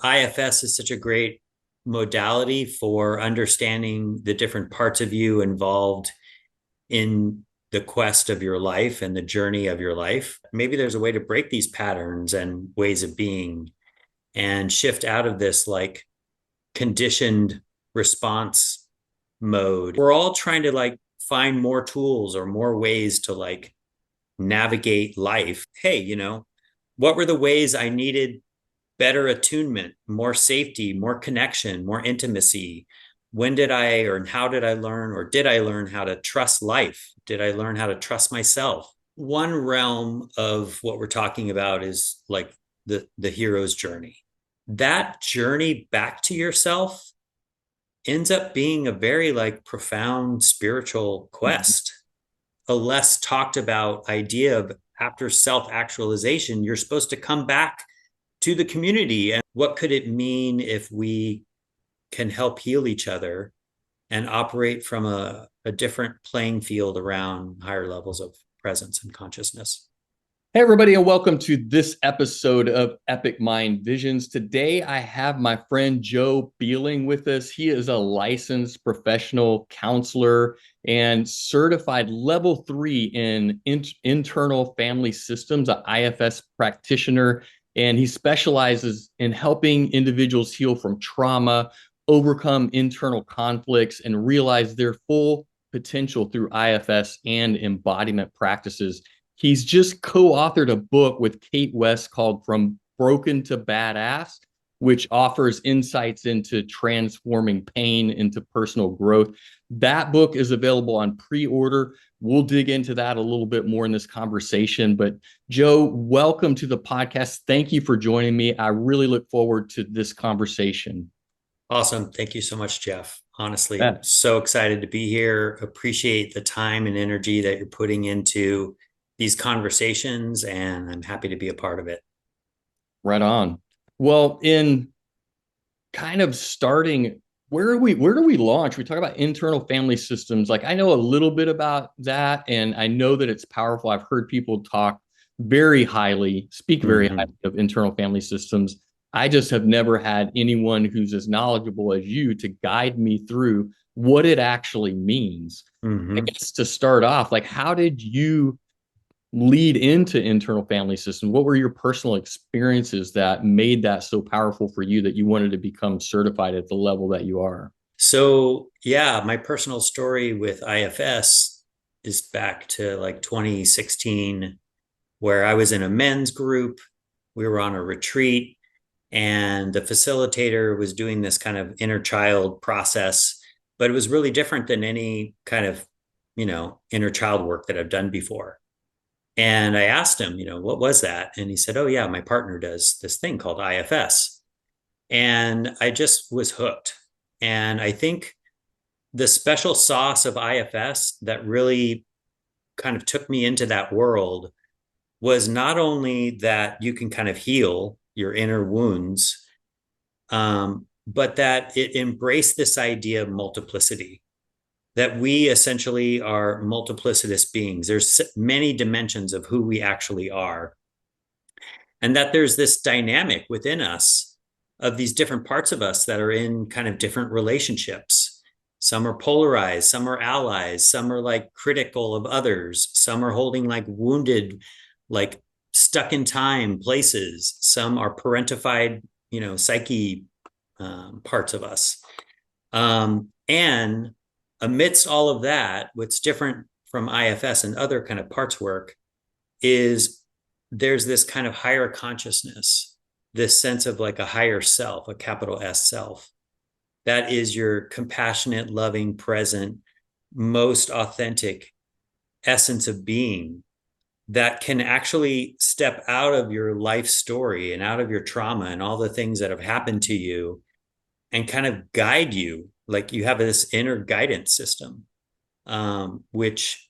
IFS is such a great modality for understanding the different parts of you involved in the quest of your life and the journey of your life. Maybe there's a way to break these patterns and ways of being and shift out of this like conditioned response mode. We're all trying to like find more tools or more ways to like navigate life. Hey, what were the ways I needed better attunement, more safety, more connection, more intimacy? When did I, or how did I learn, or did I learn how to trust life? Did I learn how to trust myself? One realm of what we're talking about is like the hero's journey. That journey back to yourself ends up being a very like profound spiritual quest. A less talked about idea of after self-actualization, you're supposed to come back to the community. And what could it mean if we can help heal each other and operate from a different playing field around higher levels of presence and consciousness? Hey, everybody, and welcome to this episode of Epic Mind Visions. Today, I have my friend Joe Bielling with us. He is a licensed professional counselor and certified level 3 in internal family systems, an IFS practitioner. And he specializes in helping individuals heal from trauma, overcome internal conflicts, and realize their full potential through IFS and embodiment practices. He's just co-authored a book with Kate West called From Broken to Badass, which offers insights into transforming pain into personal growth. That book is available on pre-order. We'll dig into that a little bit more in this conversation. But Joe, welcome to the podcast. Thank you for joining me. I really look forward to this conversation. Awesome. Thank you so much, Jeff. Honestly, Yeah. so excited to be here. Appreciate the time and energy that you're putting into these conversations, and I'm happy to be a part of it. Right on. Well, in kind of starting, where do we launch? We talk about internal family systems. Like, I know a little bit about that, and I know that it's powerful. I've heard people speak very highly Mm-hmm. of internal family systems. I just have never had anyone who's as knowledgeable as you to guide me through what it actually means. I Mm-hmm. guess to start off, like, how did you lead into internal family systems? What were your personal experiences that made that so powerful for you that you wanted to become certified at the level that you are? So, yeah, my personal story with IFS is back to like 2016, where I was in a men's group. We were on a retreat, and the facilitator was doing this kind of inner child process, but it was really different than any kind of, inner child work that I've done before. And I asked him, what was that? And he said, oh, yeah, my partner does this thing called IFS. And I just was hooked. And I think the special sauce of IFS that really kind of took me into that world was not only that you can kind of heal your inner wounds, but that it embraced this idea of multiplicity, that we essentially are multiplicitous beings. There's many dimensions of who we actually are. And that there's this dynamic within us of these different parts of us that are in kind of different relationships. Some are polarized, some are allies, some are like critical of others, some are holding like wounded, like stuck in time places. Some are parentified, psyche parts of us. And amidst all of that, what's different from IFS and other kind of parts work is there's this kind of higher consciousness, this sense of like a higher self, a capital S self. That is your compassionate, loving, present, most authentic essence of being that can actually step out of your life story and out of your trauma and all the things that have happened to you and kind of guide you. Like you have this inner guidance system, which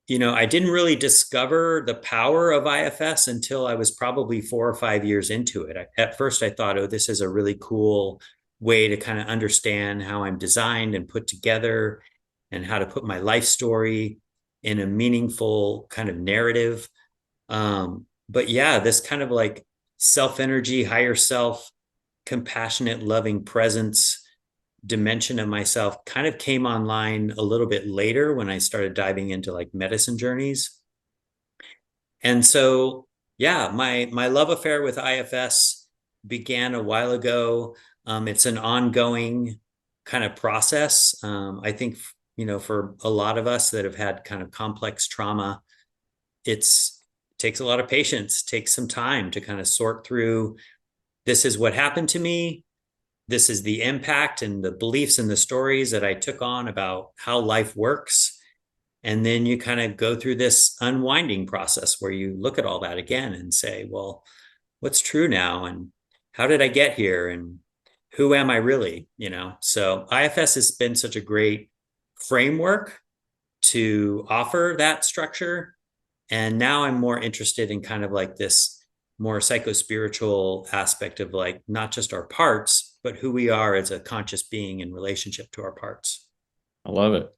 I didn't really discover the power of IFS until I was probably 4 or 5 years into it. At first, I thought, oh, this is a really cool way to kind of understand how I'm designed and put together and how to put my life story in a meaningful kind of narrative. But yeah, this kind of like self energy, higher self compassionate, loving presence dimension of myself kind of came online a little bit later when I started diving into like medicine journeys. And so, yeah, my love affair with IFS began a while ago. It's an ongoing kind of process. I think, for a lot of us that have had kind of complex trauma, it's takes a lot of patience, takes some time to kind of sort through, this is what happened to me. This is the impact and the beliefs and the stories that I took on about how life works. And then you kind of go through this unwinding process where you look at all that again and say, well, what's true now? And how did I get here? And who am I really? So IFS has been such a great framework to offer that structure. And now I'm more interested in kind of like this more psycho-spiritual aspect of like not just our parts, but who we are as a conscious being in relationship to our parts. I love it.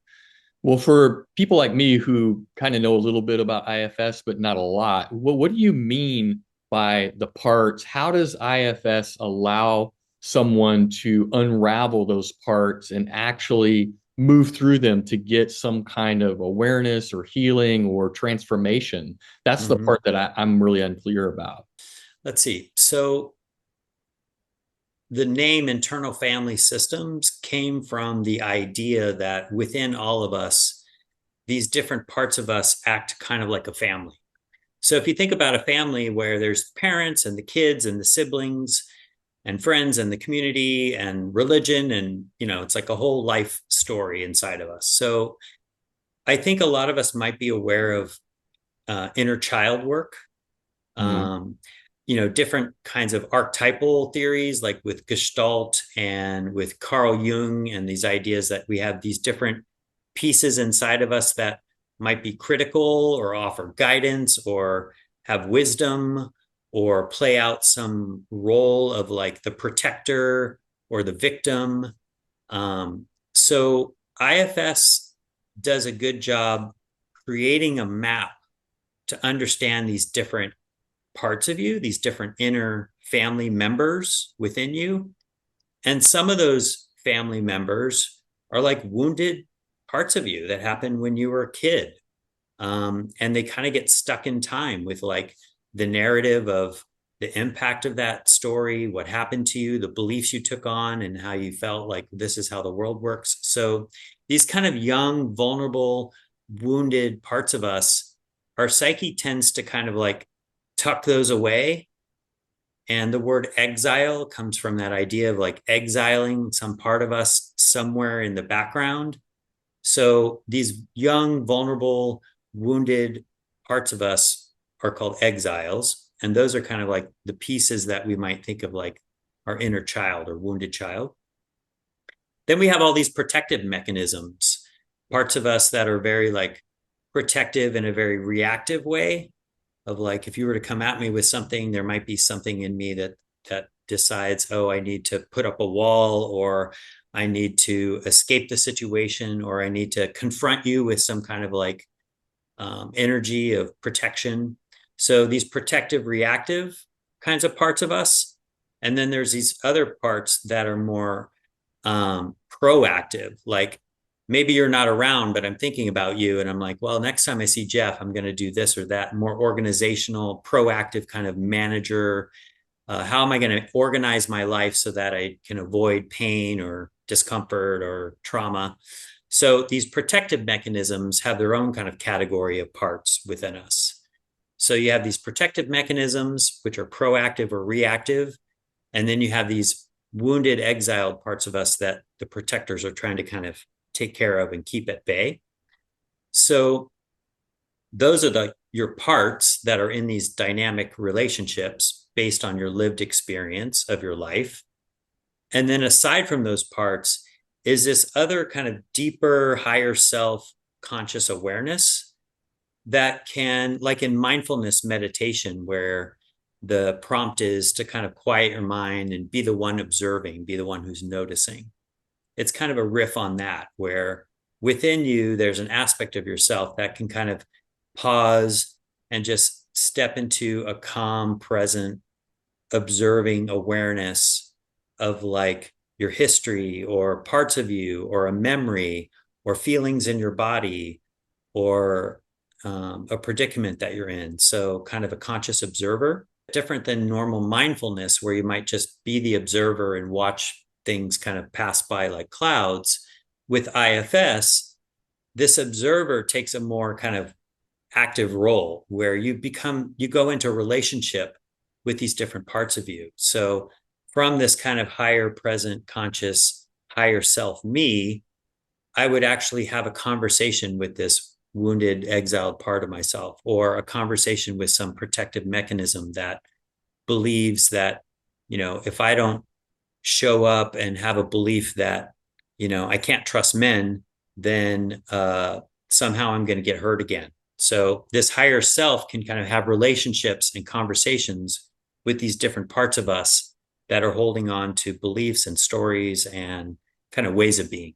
Well, for people like me who kind of know a little bit about IFS, but not a lot, what do you mean by the parts? How does IFS allow someone to unravel those parts and actually move through them to get some kind of awareness or healing or transformation? That's the Mm-hmm. part that I'm really unclear about. Let's see. So the name internal family systems came from the idea that within all of us, these different parts of us act kind of like a family. So if you think about a family where there's parents and the kids and the siblings and friends and the community and religion, and it's like a whole life story inside of us. So I think a lot of us might be aware of inner child work, Mhm. um, different kinds of archetypal theories, like with Gestalt and with Carl Jung, and these ideas that we have these different pieces inside of us that might be critical or offer guidance or have wisdom or play out some role of like the protector or the victim. So IFS does a good job creating a map to understand these different parts of you, these different inner family members within you. And some of those family members are like wounded parts of you that happened when you were a kid. And they kind of get stuck in time with like the narrative of the impact of that story, what happened to you, the beliefs you took on, and how you felt like this is how the world works. So these kind of young, vulnerable, wounded parts of us, our psyche tends to kind of like tuck those away. And the word exile comes from that idea of like exiling some part of us somewhere in the background. So these young, vulnerable, wounded parts of us are called exiles. And those are kind of like the pieces that we might think of like our inner child or wounded child. Then we have all these protective mechanisms, parts of us that are very like protective in a very reactive way, of like, if you were to come at me with something, there might be something in me that decides, oh, I need to put up a wall, or I need to escape the situation, or I need to confront you with some kind of like energy of protection. So these protective, reactive kinds of parts of us. And then there's these other parts that are more proactive, like maybe you're not around, but I'm thinking about you. And I'm like, well, next time I see Jeff, I'm going to do this or that, more organizational, proactive kind of manager. How am I going to organize my life so that I can avoid pain or discomfort or trauma? So these protective mechanisms have their own kind of category of parts within us. So you have these protective mechanisms, which are proactive or reactive. And then you have these wounded, exiled parts of us that the protectors are trying to kind of take care of and keep at bay. So those are your parts that are in these dynamic relationships based on your lived experience of your life. And then aside from those parts is this other kind of deeper, higher self conscious awareness that can, like in mindfulness meditation, where the prompt is to kind of quiet your mind and be the one observing, be the one who's noticing. It's kind of a riff on that, where within you, there's an aspect of yourself that can kind of pause and just step into a calm, present, observing awareness of like your history or parts of you or a memory or feelings in your body or a predicament that you're in. So kind of a conscious observer, different than normal mindfulness, where you might just be the observer and watch things kind of pass by like clouds. With IFS, this observer takes a more kind of active role where you go into a relationship with these different parts of you. So from this kind of higher present conscious higher self me, I would actually have a conversation with this wounded exiled part of myself, or a conversation with some protective mechanism that believes that, if I don't show up and have a belief that, I can't trust men, then somehow I'm going to get hurt again. So this higher self can kind of have relationships and conversations with these different parts of us that are holding on to beliefs and stories and kind of ways of being.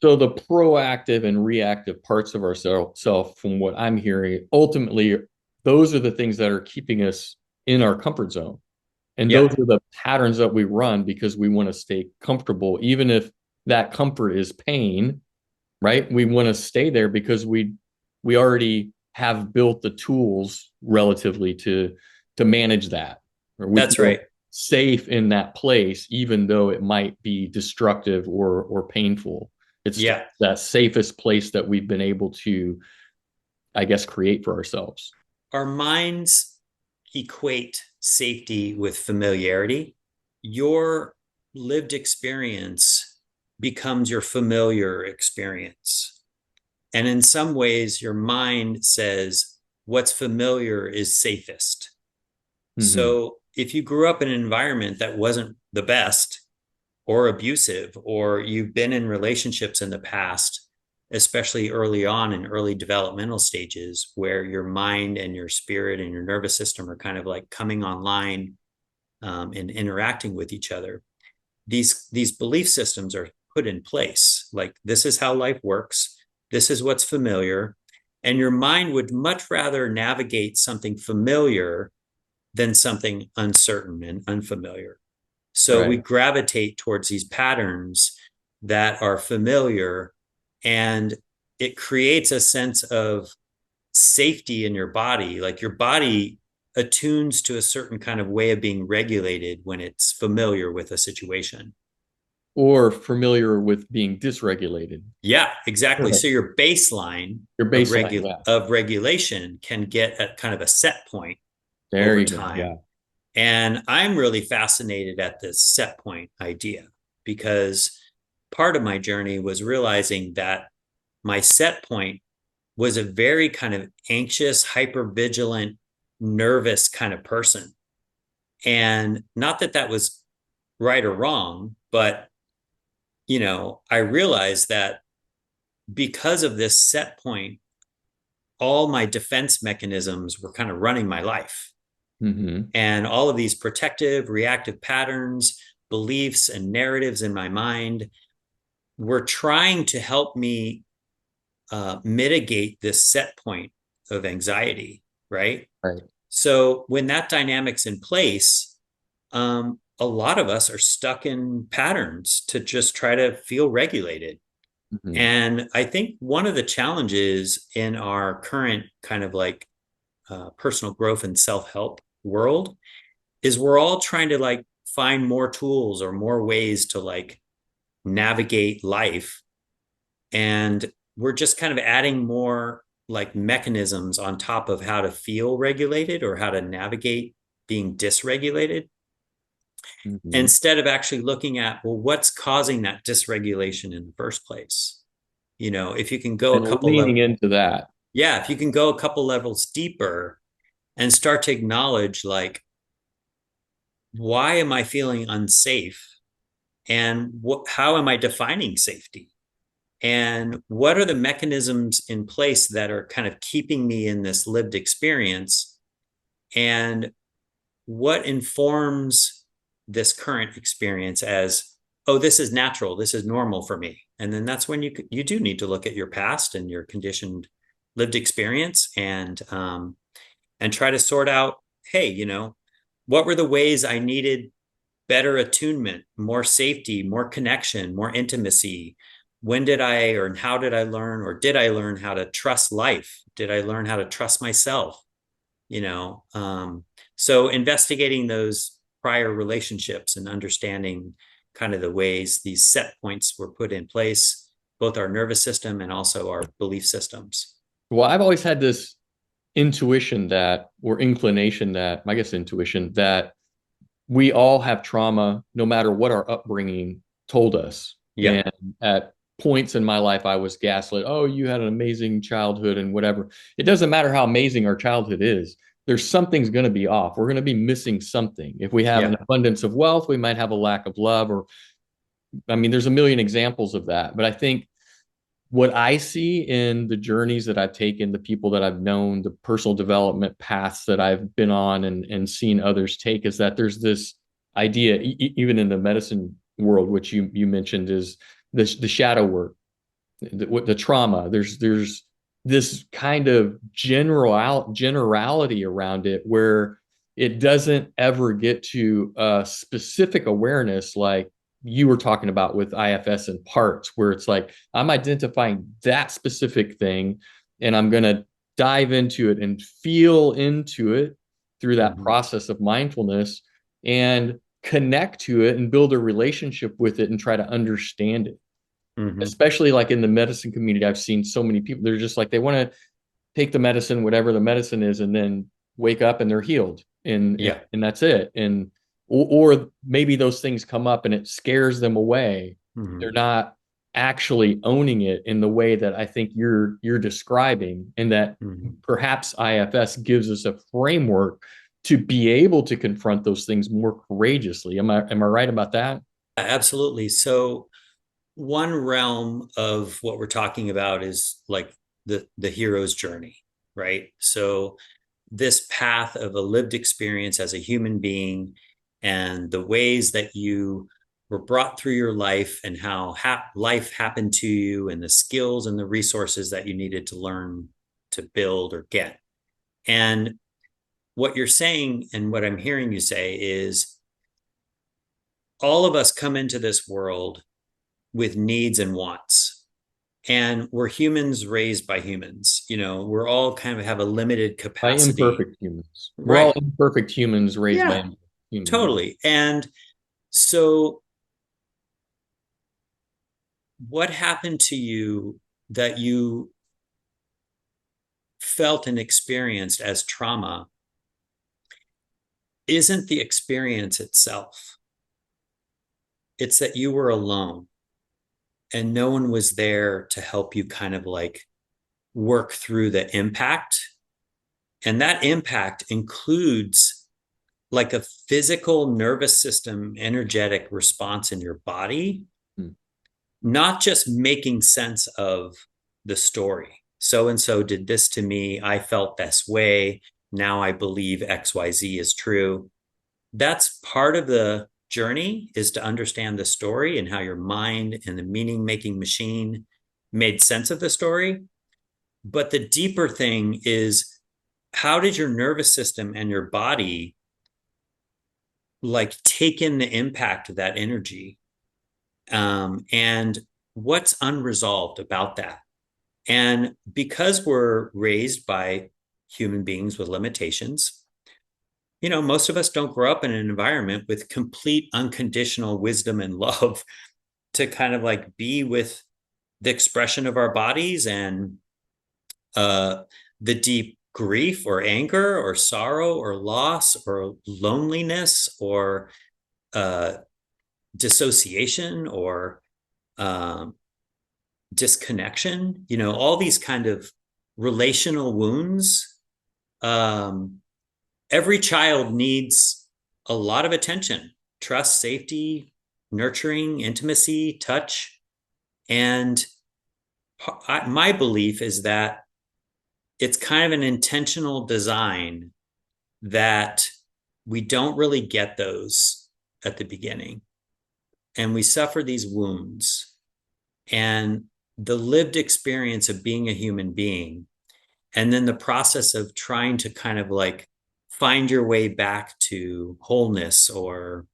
So the proactive and reactive parts of ourselves, from what I'm hearing, ultimately, those are the things that are keeping us in our comfort zone. And those Yeah, are the patterns that we run because we want to stay comfortable, even if that comfort is pain, right? We want to stay there because we already have built the tools relatively to manage that. Or we that's feel right. safe in that place, even though it might be destructive or painful. It's Yeah. that safest place that we've been able to, I guess, create for ourselves. Our minds equate safety with familiarity. Your lived experience becomes your familiar experience. And in some ways, your mind says what's familiar is safest. Mm-hmm. So if you grew up in an environment that wasn't the best or abusive, or you've been in relationships in the past, especially early on in early developmental stages, where your mind and your spirit and your nervous system are kind of like coming online and interacting with each other, these belief systems are put in place. Like, this is how life works. This is what's familiar. And your mind would much rather navigate something familiar than something uncertain and unfamiliar. So we Right. gravitate towards these patterns that are familiar, and it creates a sense of safety in your body. Like, your body attunes to a certain kind of way of being regulated when it's familiar with a situation. Or familiar with being dysregulated. Yeah, exactly. Right. So your baseline Your baseline. Yeah. of regulation can get at kind of a set point There over you go. Yeah. time. And I'm really fascinated at this set point idea, because part of my journey was realizing that my set point was a very kind of anxious, hyper vigilant, nervous kind of person. And not that that was right or wrong, but, I realized that because of this set point, all my defense mechanisms were kind of running my life. Mm-hmm. And all of these protective, reactive patterns, beliefs, and narratives in my mind were trying to help me mitigate this set point of anxiety, right? Right. So when that dynamic's in place, a lot of us are stuck in patterns to just try to feel regulated. Mm-hmm. And I think one of the challenges in our current kind of like personal growth and self-help world is we're all trying to like find more tools or more ways to like navigate life. And we're just kind of adding more like mechanisms on top of how to feel regulated or how to navigate being dysregulated, Mm-hmm. instead of actually looking at, well, what's causing that dysregulation in the first place. If you can go a And couple leaning levels, into that. yeah, if you can go a couple levels deeper and start to acknowledge, like, why am I feeling unsafe, and how am I defining safety, and what are the mechanisms in place that are kind of keeping me in this lived experience, and what informs this current experience as, oh, this is natural, this is normal for me. And then that's when you do need to look at your past and your conditioned lived experience, and try to sort out, hey, what were the ways I needed better attunement, more safety, more connection, more intimacy. When did I, or how did I learn, or did I learn how to trust life? Did I learn how to trust myself? You know, so investigating those prior relationships and understanding kind of the ways these set points were put in place, both our nervous system and also our belief systems. Well, I've always had this intuition that, or inclination that, I guess intuition, that we all have trauma no matter what our upbringing told us. Yeah. And at points in my life, I was gaslit. Oh, you had an amazing childhood and whatever. It doesn't matter how amazing our childhood is. There's something's going to be off. We're going to be missing something. If we have an Yeah. abundance of wealth, we might have a lack of love, or, I mean, there's a million examples of that. But I think what I see in the journeys that I've taken, the people that I've known, the personal development paths that I've been on and seen others take, is that there's this idea, even in the medicine world, which you mentioned, is the shadow work, the trauma. There's this kind of generality around it where it doesn't ever get to a specific awareness like you were talking about with IFS and parts, where it's like I'm identifying that specific thing and I'm going to dive into it and feel into it through that Mm-hmm. process of mindfulness and connect to it and build a relationship with it and try to understand it. Mm-hmm. Especially like in the medicine community, I've seen so many people, they're just like, they want to take the medicine, whatever the medicine is, and then wake up and they're healed. And Yeah. that's it. And or maybe those things come up and it scares them away. Mm-hmm. They're not actually owning it in the way that I think you're describing, and that Mm-hmm. perhaps IFS gives us a framework to be able to confront those things more courageously. Am I right about that? Absolutely. So one realm of what we're talking about is like the hero's journey, right? So this path of a lived experience as a human being and the ways that you were brought through your life and how life happened to you and the skills and the resources that you needed to learn to build or get. And what you're saying and what I'm hearing you say is all of us come into this world with needs and wants, and we're humans raised by humans. You know, we're all kind of have a limited By capacity. imperfect humans. We're all Right. imperfect humans raised by Yeah, imperfect humans. totally. And so what happened to you that you felt and experienced as trauma isn't the experience itself. It's that you were alone and no one was there to help you kind of like work through the impact. And that impact includes like a physical nervous system, energetic response in your body, Hmm. not just making sense of the story. So and so did this to me. I felt this way. Now I believe XYZ is true. That's part of the journey, is to understand the story and how your mind and the meaning making machine made sense of the story. But the deeper thing is, how did your nervous system and your body like take in the impact of that energy, and what's unresolved about that? And because we're raised by human beings with limitations, you know, most of us don't grow up in an environment with complete unconditional wisdom and love to kind of like be with the expression of our bodies and uh, the deep grief or anger or sorrow or loss or loneliness or uh, dissociation or um, disconnection, you know, all these kind of relational wounds. Um, every child needs a lot of attention, trust, safety, nurturing, intimacy, touch. And my belief is that it's kind of an intentional design that we don't really get those at the beginning. And we suffer these wounds. And the lived experience of being a human being, and then the process of trying to kind of like find your way back to wholeness or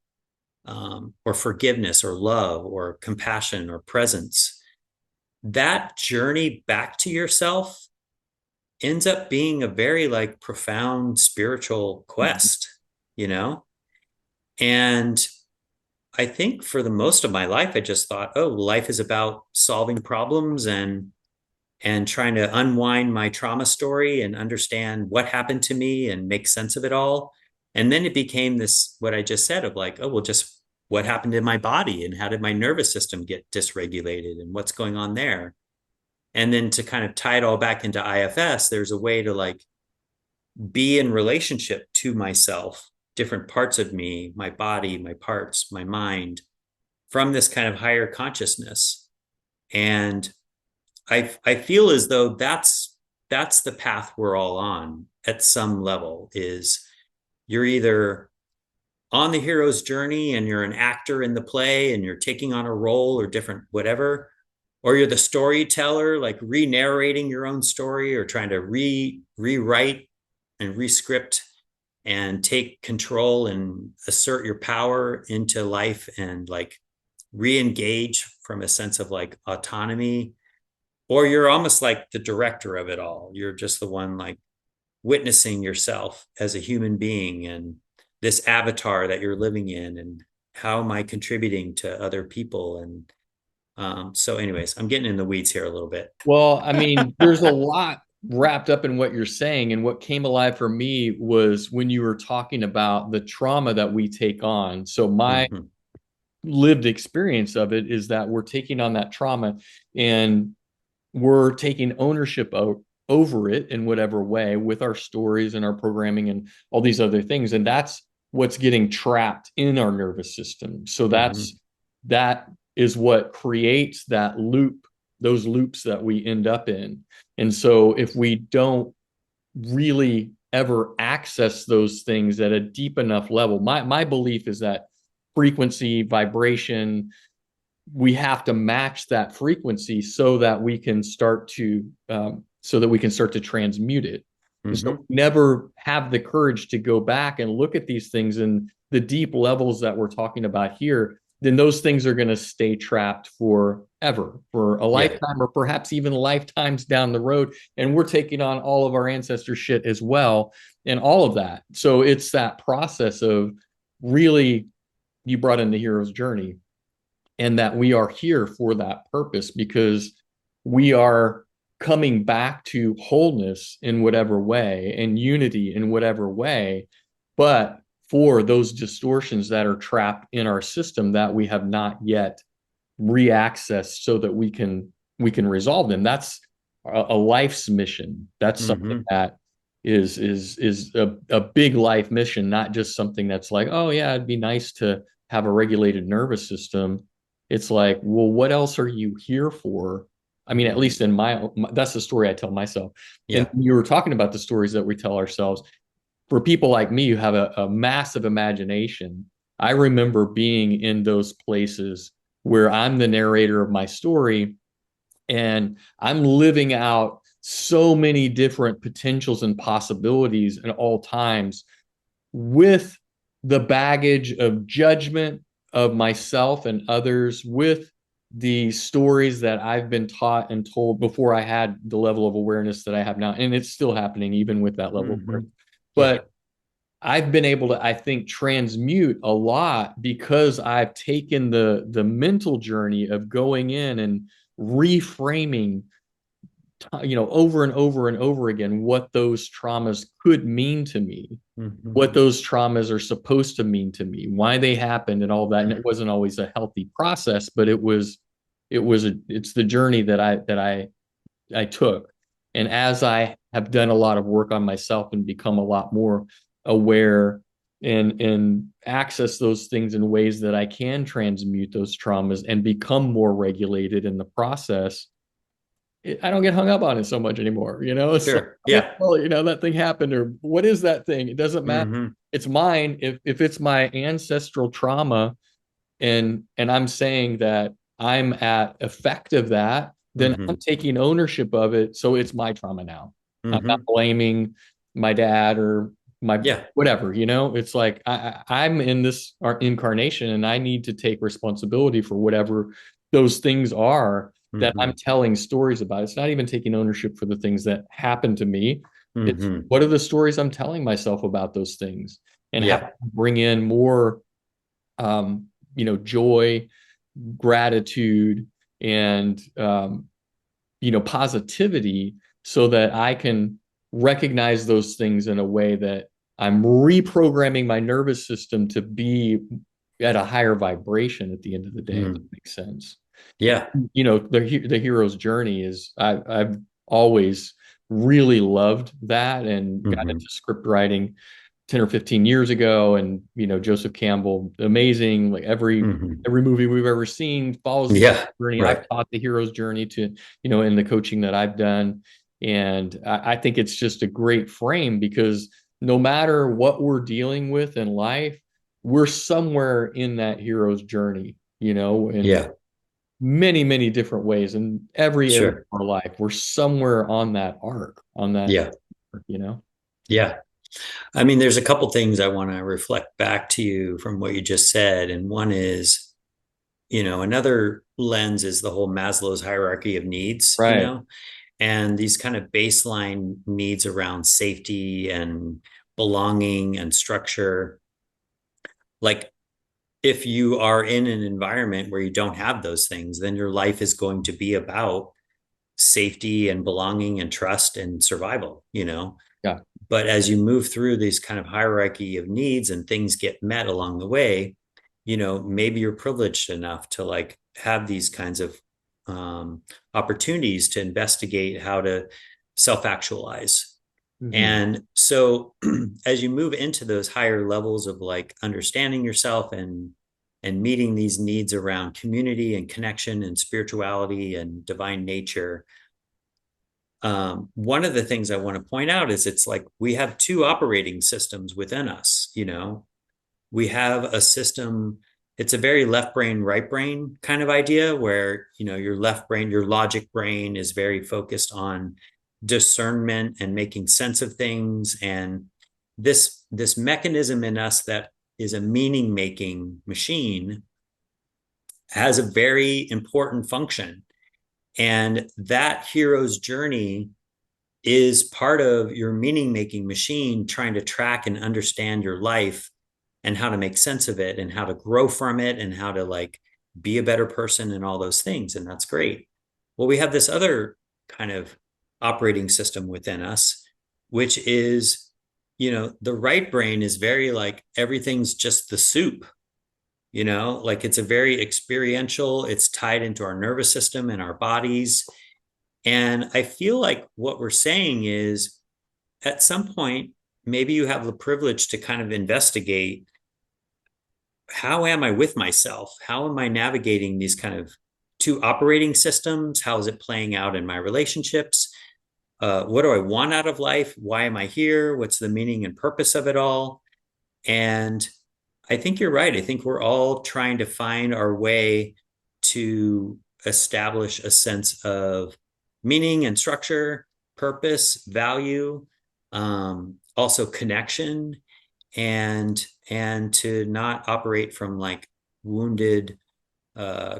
or forgiveness or love or compassion or presence, that journey back to yourself ends up being a very like profound spiritual quest, you know? And I think for the most of my life, I just thought, oh, life is about solving problems and trying to unwind my trauma story and understand what happened to me and make sense of it all. And then it became this, what I just said of like, oh, well, just what happened in my body and how did my nervous system get dysregulated and what's going on there. And then to kind of tie it all back into IFS, there's a way to like be in relationship to myself, different parts of me, my body, my parts, my mind, from this kind of higher consciousness. And I feel as though that's the path we're all on at some level. Is you're either on the hero's journey and you're an actor in the play and you're taking on a role or different whatever, or you're the storyteller, like re-narrating your own story or trying to rewrite and rescript and take control and assert your power into life and like re-engage from a sense of like autonomy, or you're almost like the director of it all. You're just the one like witnessing yourself as a human being and this avatar that you're living in, and how am I contributing to other people? And so anyways, I'm getting in the weeds here a little bit. Well, I mean, there's a lot wrapped up in what you're saying. And what came alive for me was when you were talking about the trauma that we take on. So, my Mm-hmm. lived experience of it is that we're taking on that trauma and we're taking ownership over it in whatever way with our stories and our programming and all these other things. And that's what's getting trapped in our nervous system. So, Mm-hmm. that is what creates that loop, those loops that we end up in. And so if we don't really ever access those things at a deep enough level, my belief is that frequency, vibration, we have to match that frequency so that we can start to transmute it. And so Mm-hmm. we never have the courage to go back and look at these things in the deep levels that we're talking about here, then those things are going to stay trapped forever, for a Yeah. lifetime or perhaps even lifetimes down the road. And we're taking on all of our ancestor shit as well and all of that. So it's that process of really, you brought in the hero's journey, and that we are here for that purpose because we are coming back to wholeness in whatever way and unity in whatever way, but for those distortions that are trapped in our system that we have not yet reaccessed so that we can resolve them. That's a life's mission. That's something Mm-hmm. that is a big life mission, not just something that's like, oh yeah, it'd be nice to have a regulated nervous system. It's like, well, what else are you here for? I mean, at Mm-hmm. least that's the story I tell myself. And Yeah. you were talking about the stories that we tell ourselves. For people like me who have a massive imagination, I remember being in those places where I'm the narrator of my story and I'm living out so many different potentials and possibilities at all times with the baggage of judgment of myself and others, with the stories that I've been taught and told before I had the level of awareness that I have now. And it's still happening even with that level of Mm-hmm. awareness. Yeah. But I've been able to, I think, transmute a lot because I've taken the mental journey of going in and reframing, over and over and over again what those traumas could mean to me, Mm-hmm. what those traumas are supposed to mean to me, why they happened, and all that. And it wasn't always a healthy process, but it's the journey that I took. And as I have done a lot of work on myself and become a lot more aware and access those things in ways that I can transmute those traumas and become more regulated in the process, I don't get hung up on it so much anymore. It's like, Sure. yeah, Yeah. well, that thing happened, or what is that thing? It doesn't matter. Mm-hmm. It's mine. If it's my ancestral trauma, and I'm saying that I'm at effect of that, then I'm Mm-hmm. taking ownership of it. So it's my trauma now. I'm not Mm-hmm. blaming my dad or my Yeah. whatever, it's like I'm in this incarnation and I need to take responsibility for whatever those things are that I'm Hmm. telling stories about. It's not even taking ownership for the things that happen to me. It's Hmm. what are the stories I'm telling myself about those things, and how to Yeah. bring in more joy, gratitude, and positivity, so that I can recognize those things in a way that I'm reprogramming my nervous system to be at a higher vibration at the end of the day, if that Mm. makes sense. Yeah. The hero's journey is, I've always really loved that, and got into Hmm. script writing 10 or 15 years ago. And Joseph Campbell, amazing. Like Hmm. every movie we've ever seen follows the Yeah. journey. I've Right. taught the hero's journey to, in the coaching that I've done. And I think it's just a great frame, because no matter what we're dealing with in life, we're somewhere in that hero's journey, in Yeah. many, many different ways, in every area Sure. of our life. We're somewhere on that arc, on that, Yeah. you know? Yeah. I mean, there's a couple things I want to reflect back to you from what you just said. And one is, another lens is the whole Maslow's hierarchy of needs, Right. and these kind of baseline needs around safety and belonging and structure. Like, if you are in an environment where you don't have those things, then your life is going to be about safety and belonging and trust and survival. Yeah. But as you move through these kind of hierarchy of needs and things get met along the way, maybe you're privileged enough to like have these kinds of um, opportunities to investigate how to self-actualize. Hmm. And so as you move into those higher levels of like understanding yourself and meeting these needs around community and connection and spirituality and divine nature, one of the things I want to point out is it's like we have two operating systems within us. We have a system, it's a very left brain, right brain kind of idea where, your left brain, your logic brain is very focused on discernment and making sense of things. And this mechanism in us that is a meaning making machine has a very important function. And that hero's journey is part of your meaning making machine, trying to track and understand your life and how to make sense of it and how to grow from it and how to like be a better person and all those things. And that's great. Well, we have this other kind of operating system within us, which is, the right brain is very like everything's just the soup. Like it's a very experiential, it's tied into our nervous system and our bodies. And I feel like what we're saying is at some point, maybe you have the privilege to kind of investigate, how am I with myself? How am I navigating these kind of two operating systems? How is it playing out in my relationships? What do I want out of life? Why am I here? What's the meaning and purpose of it all? And I think you're right. I think we're all trying to find our way to establish a sense of meaning and structure, purpose, value, also connection, and to not operate from like wounded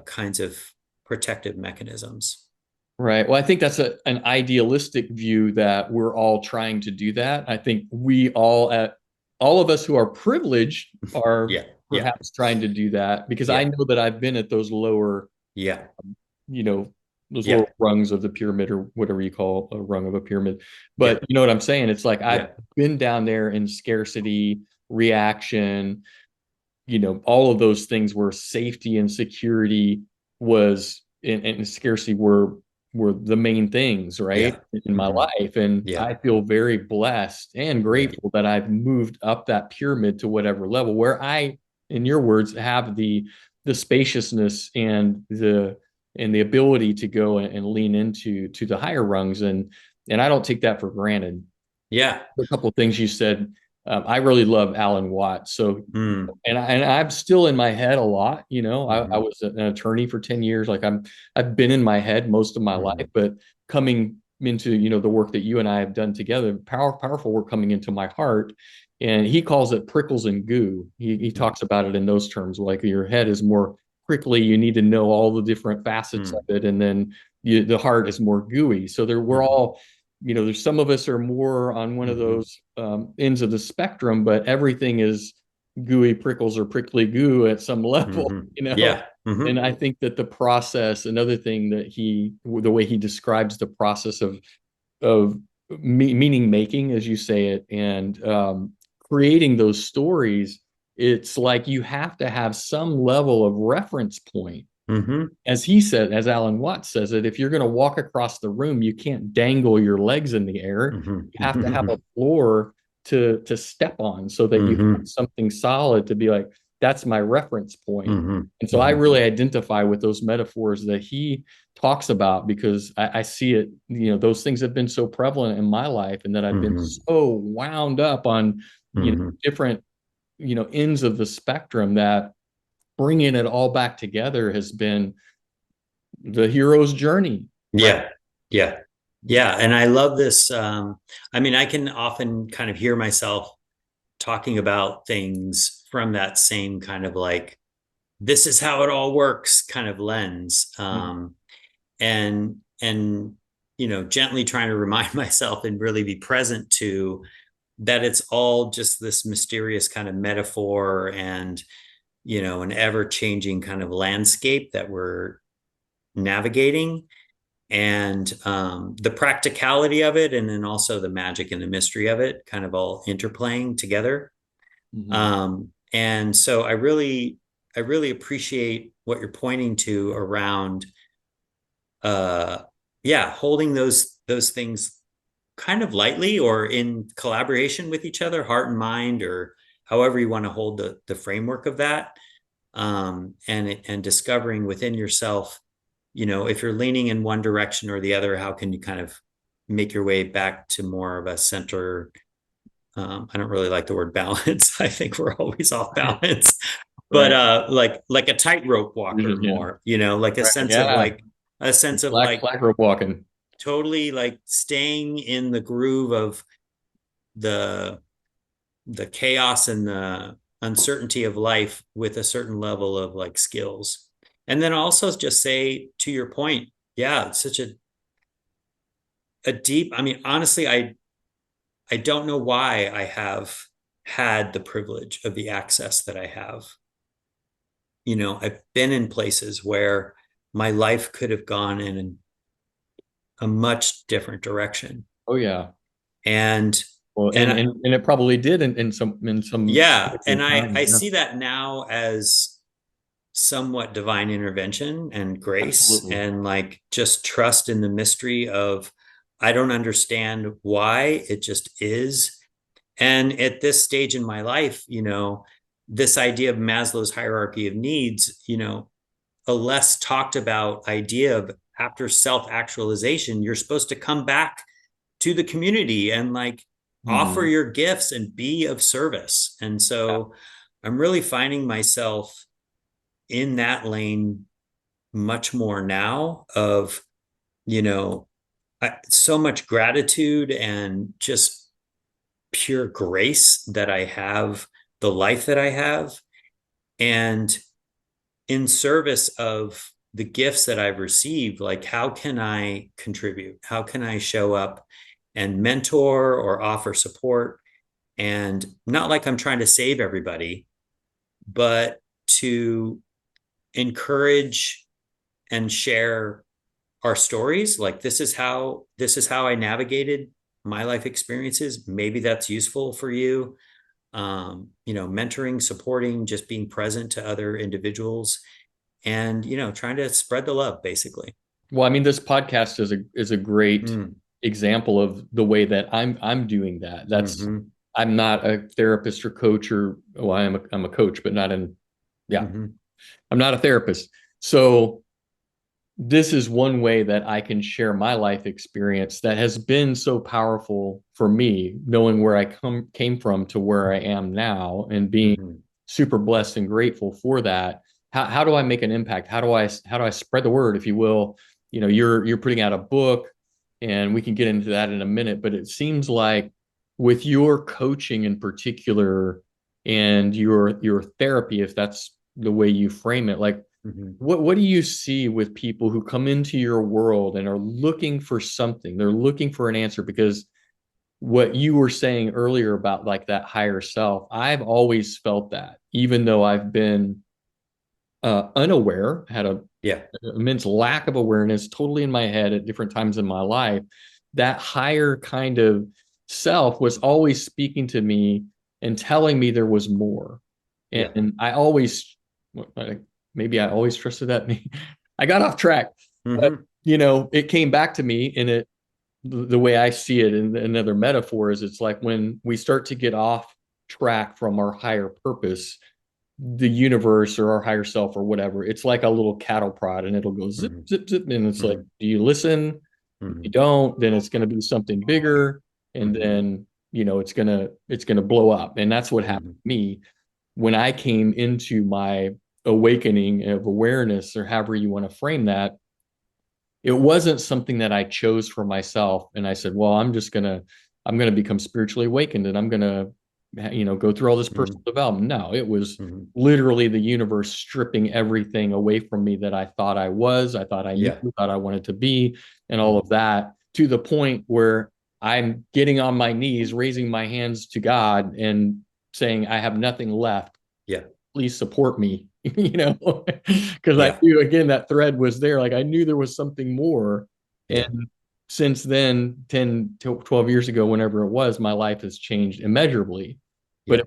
kinds of protective mechanisms. Right. Well, I think that's an idealistic view, that we're all trying to do that. I think all of us who are privileged are Yeah, yeah, perhaps trying to do that, because I yeah, know that I've been at those lower, yeah, you know, those lower yeah, rungs of the pyramid, or whatever you call a rung of a pyramid. yeah, But you know what I'm saying? It's like I've yeah, been down there in scarcity, reaction, all of those things where safety and security was, and scarcity were the main things, right, yeah. in my Hmm. life. And Yeah, I feel very blessed and yeah, grateful that I've moved up that pyramid to whatever level where I, in your words, have the spaciousness and the ability to go and lean into the higher rungs. And I don't take that for granted. yeah. A couple of things you said. I really love Alan Watts. So, Mm, and I'm still in my head a lot. I hmm, was an attorney for 10 years. Like I've been in my head most of my life, hmm, but coming into, the work that you and I have done together, powerful work coming into my heart. And he calls it prickles and goo. He talks about it in those terms, like your head is more prickly. You need to know all the different facets of Mm, it. And then the heart is more gooey. So we're mhm, all, there's some of us are more on one of mhm, those ends of the spectrum, but everything is gooey prickles or prickly goo at some level, mhm. Yeah. And Mhm, I think that the process, another thing that the way he describes the process of meaning making, as you say it, and creating those stories, it's like you have to have some level of reference point. mhm, As he said, as Alan Watts says it, if you're going to walk across the room, you can't dangle your legs in the air. mhm, You have to have a mhm, floor to step on so that you have mhm, something solid to be like, that's my reference point. mhm, And so I mhm, really identify with those metaphors that he talks about because I see it, those things have been so prevalent in my life and that I've been mhm, so wound up on, mhm. different, ends of the spectrum that bringing it all back together has been the hero's journey, right? Yeah. Yeah. Yeah. And I love this. I mean, I can often kind of hear myself talking about things from that same kind of like, this is how it all works kind of lens. Mhm. And gently trying to remind myself and really be present to that it's all just this mysterious kind of metaphor and an ever changing kind of landscape that we're navigating, and the practicality of it, and then also the magic and the mystery of it kind of all interplaying together. Mhm. And so I really appreciate what you're pointing to around yeah, holding those things kind of lightly or in collaboration with each other, heart and mind, or however you want to hold the framework of that. And discovering within yourself, if you're leaning in one direction or the other, how can you kind of make your way back to more of a center? I don't really like the word balance. I think we're always off Right. balance, but Right. like a tightrope walker Yeah. more, like a Right. sense of Yeah. like a sense of Black like black rope walking. totally like staying in the groove of the the chaos and the uncertainty of life with a certain level of like skills. And then also just say to your point, yeah, it's such a deep, I mean, honestly, I don't know why I have had the privilege of the access that I have. I've been in places where my life could have gone in a much different direction. Oh yeah. And Well, and and it probably did in some yeah, and significant I time. Yeah. see that now as somewhat divine intervention and grace, Absolutely. and like just trust in the mystery of I don't understand why, it just is. And at this stage in my life, this idea of Maslow's hierarchy of needs, a less talked about idea of after self actualization, you're supposed to come back to the community and like offer Mhm. your gifts and be of service. And Yeah. so I'm really finding myself in that lane much more now of, you know, so much gratitude and just pure grace that I have the life that I have, and in service of the gifts that I've received, like how can I contribute? How can I show up and mentor or offer support? And not like I'm trying to save everybody, but to encourage and share our stories. Like this is how I navigated my life experiences. Maybe that's useful for you. Mentoring, supporting, just being present to other individuals, and trying to spread the love, basically. Well, I mean, this podcast is a great Mm, example of the way that I'm doing that. mm-hmm, I'm not a therapist or coach or well, I'm a coach, but not in yeah, mm-hmm, I'm not a therapist. So this is one way that I can share my life experience that has been so powerful for me, knowing where I came from to where I am now and being mm-hmm, super blessed and grateful for that. How do I make an impact? How do I spread the word, if you will? You're putting out a book and we can get into that in a minute, but it seems like with your coaching in particular and your therapy, if that's the way you frame it, like Mhm. what do you see with people who come into your world and are looking for something? They're looking for an answer because what you were saying earlier about like that higher self, I've always felt that, even though I've been unaware, had a Yeah. immense lack of awareness, totally in my head at different times in my life. That higher kind of self was always speaking to me and telling me there was more. Yeah. And I always, maybe I always trusted that. I got off track, but Hmm. it came back to me, and the way I see it in another metaphor is it's like when we start to get off track from our higher purpose, the universe or our higher self or whatever, it's like a little cattle prod, and it'll go zip, Hmm. zip, zip. And it's like, Hmm. do you listen? If you Hmm. don't, then it's going to be something bigger. And Hmm. then, it's going to blow up. And that's what happened Hmm. to me when I came into my awakening of awareness, or however you want to frame that. It wasn't something that I chose for myself. And I said, well, I'm going to become spiritually awakened, and I'm going to, go through all this Hmm. personal development. No, it was Hmm. literally the universe stripping everything away from me that I thought I was, I thought I knew, Yeah. thought I wanted to be, and all of Hmm. that, to the point where I'm getting on my knees, raising my hands to God and saying, I have nothing left. Yeah. Please support me, because I Yeah. knew, again, that thread was there. Like I knew there was something more. And Yeah. since then, 10 to 12 years ago, whenever it was, my life has changed immeasurably. But Yeah.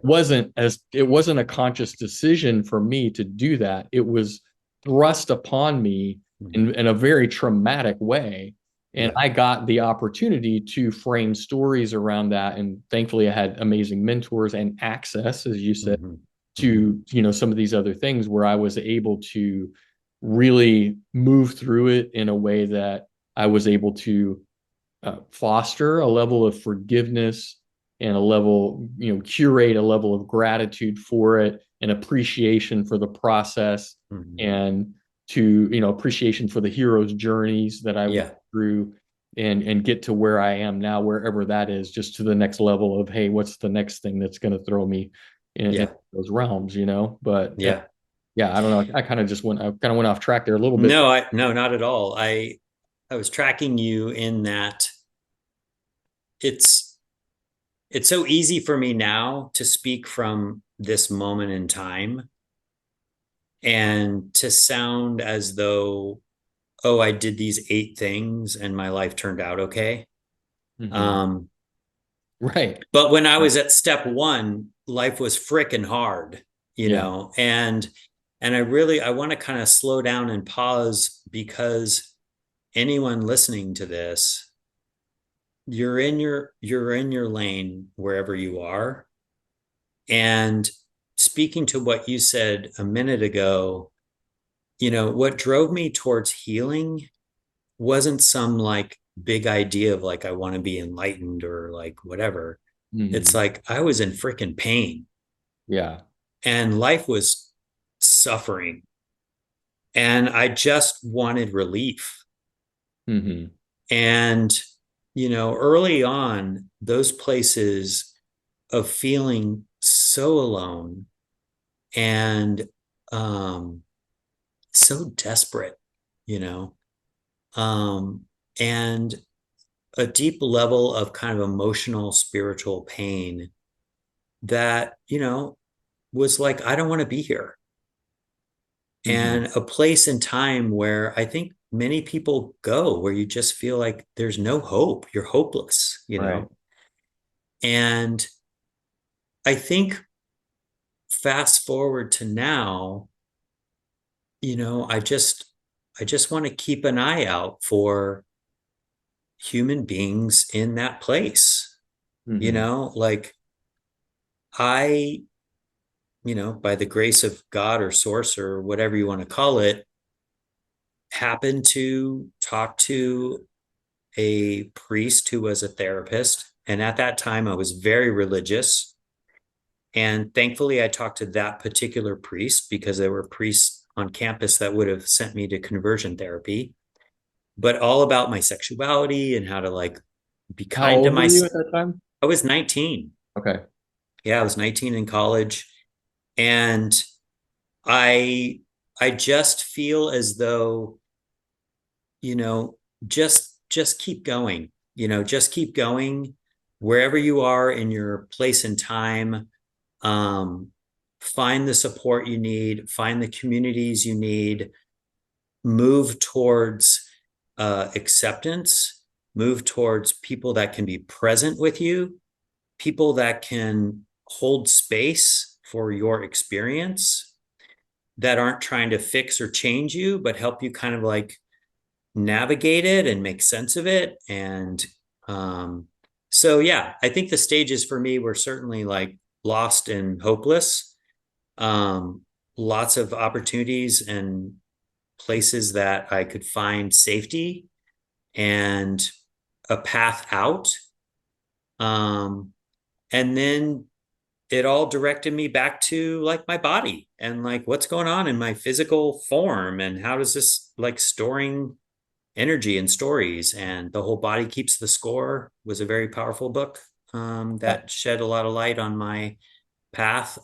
it wasn't a conscious decision for me to do that. It was thrust upon me Hmm. in a very traumatic way. And Yeah. I got the opportunity to frame stories around that. And thankfully, I had amazing mentors and access, as you said, Hmm. Hmm. to some of these other things where I was able to really move through it in a way that I was able to foster a level of forgiveness and a level, curate a level of gratitude for it and appreciation for the process, Hmm. and to, appreciation for the hero's journeys that I went Yeah. through, and get to where I am now, wherever that is, just to the next level of, hey, what's the next thing that's going to throw me in Yeah. those realms, But Yeah. yeah, I don't know. I kind of went off track there a little bit. No, not at all. I was tracking you in that it's it's so easy for me now to speak from this moment in time and to sound as though, oh, I did these 8 things and my life turned out okay. Mhm. Um, Right. but when I was at step one, life was frickin' hard, Yeah. and I want to kind of slow down and pause because anyone listening to this, you're in your lane wherever you are. And speaking to what you said a minute ago, what drove me towards healing wasn't some like big idea of like I want to be enlightened or like whatever. It's Mhm. like I was in freaking pain Yeah. and life was suffering and I just wanted relief. Mhm. And early on, those places of feeling so alone and um so desperate, you know, um, and a deep level of kind of emotional, spiritual pain that, was like, I don't want to be here. Mhm. And a place and time where I think many people go where you just feel like there's no hope. You're hopeless. Right. And I think fast forward to now, I just want to keep an eye out for human beings in that place. Mhm. Like I, by the grace of God or source or whatever you want to call it, happened to talk to a priest who was a therapist. And at that time, I was very religious. And thankfully, I talked to that particular priest because there were priests on campus that would have sent me to conversion therapy, but all about my sexuality and how to like be How kind to old my were you at that time? I was 19. Okay. Yeah, I was 19 in college. And I I just feel as though, you know, just keep going, just keep going wherever you are in your place and time. Um, find the support you need, find the communities you need, move towards acceptance, move towards people that can be present with you, people that can hold space for your experience, that aren't trying to fix or change you, but help you kind of like navigate it and make sense of it. And um, so, yeah, I think the stages for me were certainly like lost and hopeless. Um, lots of opportunities and places that I could find safety and a path out. Um, and then it all directed me back to like my body and like what's going on in my physical form and how does this like storing energy and stories, and The Whole Body Keeps the Score was a very powerful book that shed a lot of light on my path.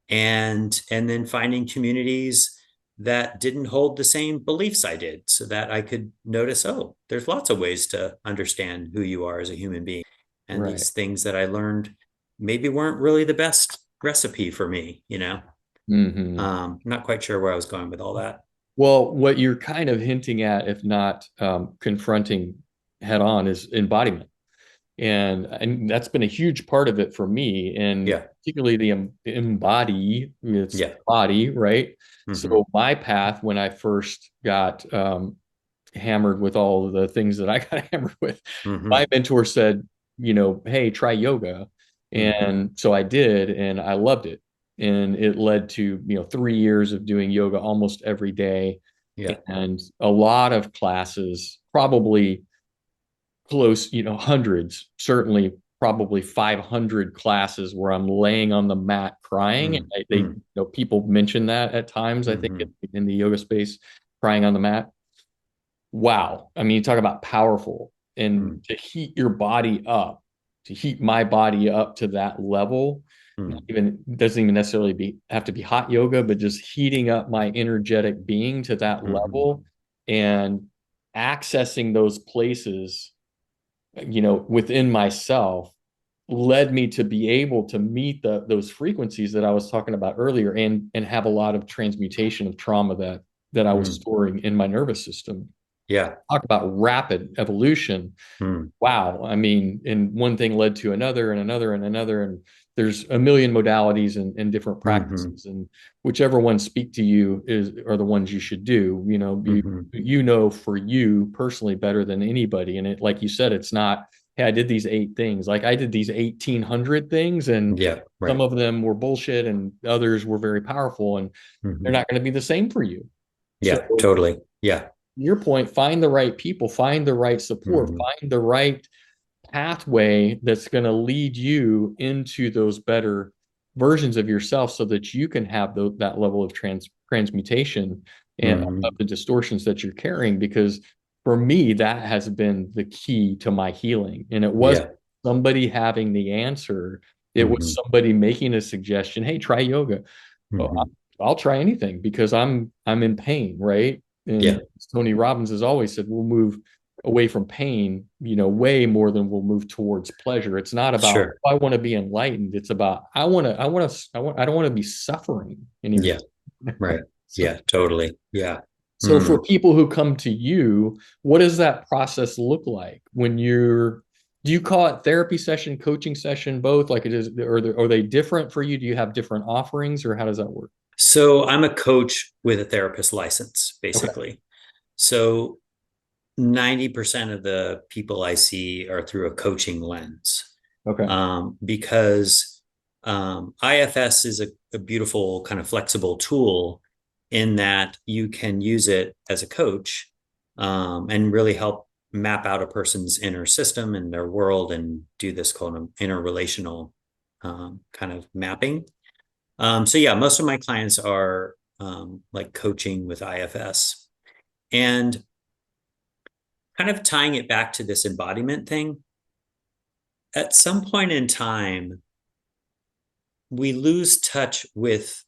And then finding communities that didn't hold the same beliefs I did, so that I could notice, oh, there's lots of ways to understand who you are as a human being. And Right. these things that I learned maybe weren't really the best recipe for me. Hmm. Not quite sure where I was going with all that. Well, what you're kind of hinting at, if not confronting head on, is embodiment. And that's been a huge part of it for me, and Yeah. particularly the embody, it's Yeah. body, right? Mm-hmm. So my path when I first got hammered with all of the things that I got hammered with, my Mm-hmm. mentor said, hey, try yoga. Mm-hmm. And so I did, and I loved it. And it led to, 3 years of doing yoga almost every day Yeah. and a lot of classes, probably close, hundreds, certainly probably 500 classes where I'm laying on the mat crying. And Mm-hmm. people mention that at times, I think, Mm-hmm. in the yoga space, crying on the mat. Wow. I mean, you talk about powerful, and Mm-hmm. to heat your body up, to heat my body up to that level, not even doesn't even necessarily have to be hot yoga, but just heating up my energetic being to that Mm-hmm. level and accessing those places, within myself led me to be able to meet those frequencies that I was talking about earlier, and have a lot of transmutation of trauma that I was Mm-hmm. storing in my nervous system. Yeah. Talk about rapid evolution. Mm-hmm. Wow. I mean, and one thing led to another and another and another. And there's a million modalities and different Mm-hmm. practices. And whichever ones speak to you are the ones you should do. Mm-hmm. For you personally better than anybody. And it, like you said, it's not, hey, I did these 8 things. Like I did these 1,800 things, and Yeah. some Right. of them were bullshit and others were very powerful, and they're Mm-hmm. not going to be the same for you. So Yeah. Totally. Yeah. your point, find the right people, find the right support, Mm-hmm. find the right pathway that's going to lead you into those better versions of yourself so that you can have that level of transmutation and of Mm-hmm. the distortions that you're carrying. Because for me, that has been the key to my healing. And it wasn't Yeah. somebody having the answer, it was Mm-hmm. somebody making a suggestion, hey, try yoga. Well, Mm-hmm. I'll try anything because I'm in pain, right? And Yeah. Tony Robbins has always said we'll move away from pain, way more than we'll move towards pleasure. It's not about, Sure. oh, I want to be enlightened. It's about I don't want to be suffering anymore. Yeah. Right. So Yeah. Totally. Yeah. so for Mm. people who come to you, what does that process look like when do you call it therapy session, coaching session, both? Like it is, are they different for you? Do you have different offerings, or how does that work? So I'm a coach with a therapist license, Okay. basically. So 90% of the people I see are through a coaching lens, Okay. because IFS is a beautiful kind of flexible tool in that you can use it as a coach, and really help map out a person's inner system and their world and do this kind of interrelational kind of mapping. So yeah, most of my clients are like coaching with IFS, and kind of tying it back to this embodiment thing. at some point in time, we lose touch with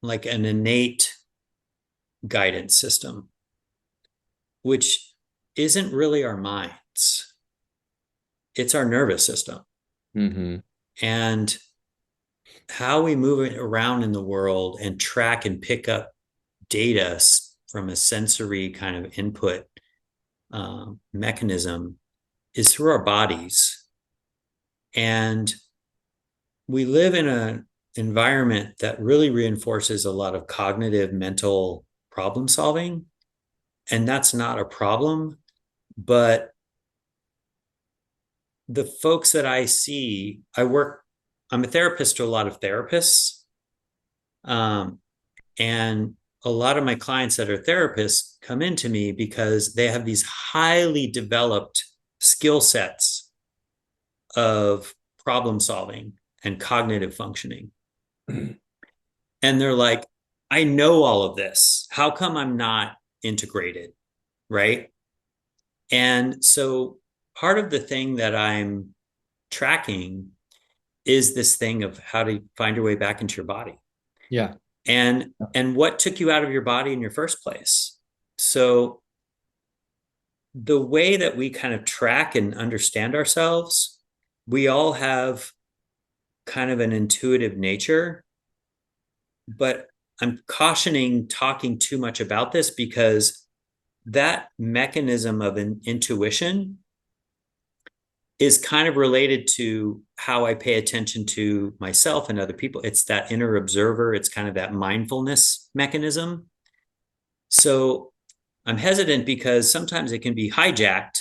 like an innate guidance system, which isn't really our minds. It's our nervous system. Mm-hmm. And how we move it around in the world and track and pick up data from a sensory kind of input mechanism is through our bodies. And we live in an environment that really reinforces a lot of cognitive mental problem solving. And that's not a problem. But the folks that I see, I'm a therapist to a lot of therapists. And a lot of my clients that are therapists come into me because they have these highly developed skill sets of problem solving and cognitive functioning. And they're like, I know all of this. How come I'm not integrated? Right. And so part of the thing that I'm tracking is this thing of how to find your way back into your body. Yeah. And what took you out of your body in your first place. So the way that we kind of track and understand ourselves, we all have kind of an intuitive nature, but I'm cautioning talking too much about this because that mechanism of an intuition is kind of related to how I pay attention to myself and other people. It's that inner observer. It's kind of that mindfulness mechanism. So I'm hesitant because sometimes it can be hijacked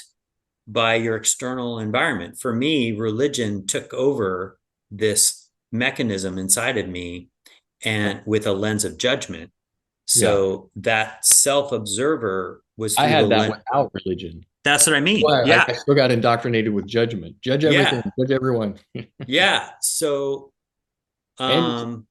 by your external environment. For me, religion took over this mechanism inside of me and with a lens of judgment. Yeah. So that self-observer was I through the had that lens. without religion. That's what I mean. Well, I Yeah. still got indoctrinated with judgment. Judge everything, Yeah. judge everyone. Yeah. So And um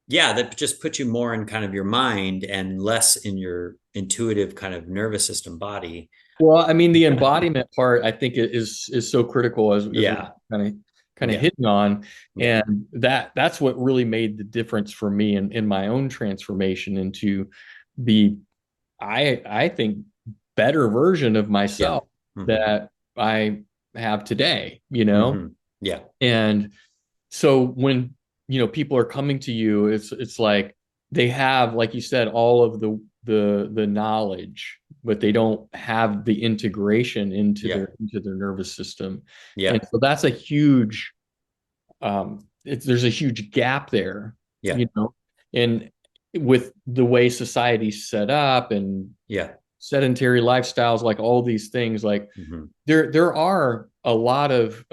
yeah, that just puts you more in kind of your mind and less in your intuitive kind of nervous system body. well, I mean, the embodiment part, I think is so critical as we're Yeah. kind of Yeah. hitting on, Yeah. and that's what really made the difference for me in my own transformation into the I think better version of Yeah. myself Mm-hmm. that I have today, Mm-hmm. Yeah. and so when people are coming to you, it's like they have, like you said, all of the knowledge, but they don't have the integration Yeah. into their nervous system, Yeah. and so that's a huge there's a huge gap there, Yeah. and with the way society's set up and Yeah. sedentary lifestyles, like all these things, like Mm-hmm. there are a lot of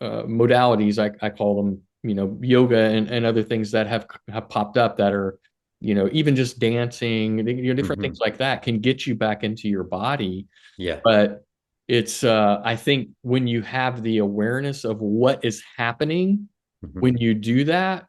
modalities, I call them, yoga and other things that have popped up that are, even just dancing, different Mm-hmm. things like that can get you back into your body. Yeah. But it's I think when you have the awareness of what is happening Mm-hmm. when you do that,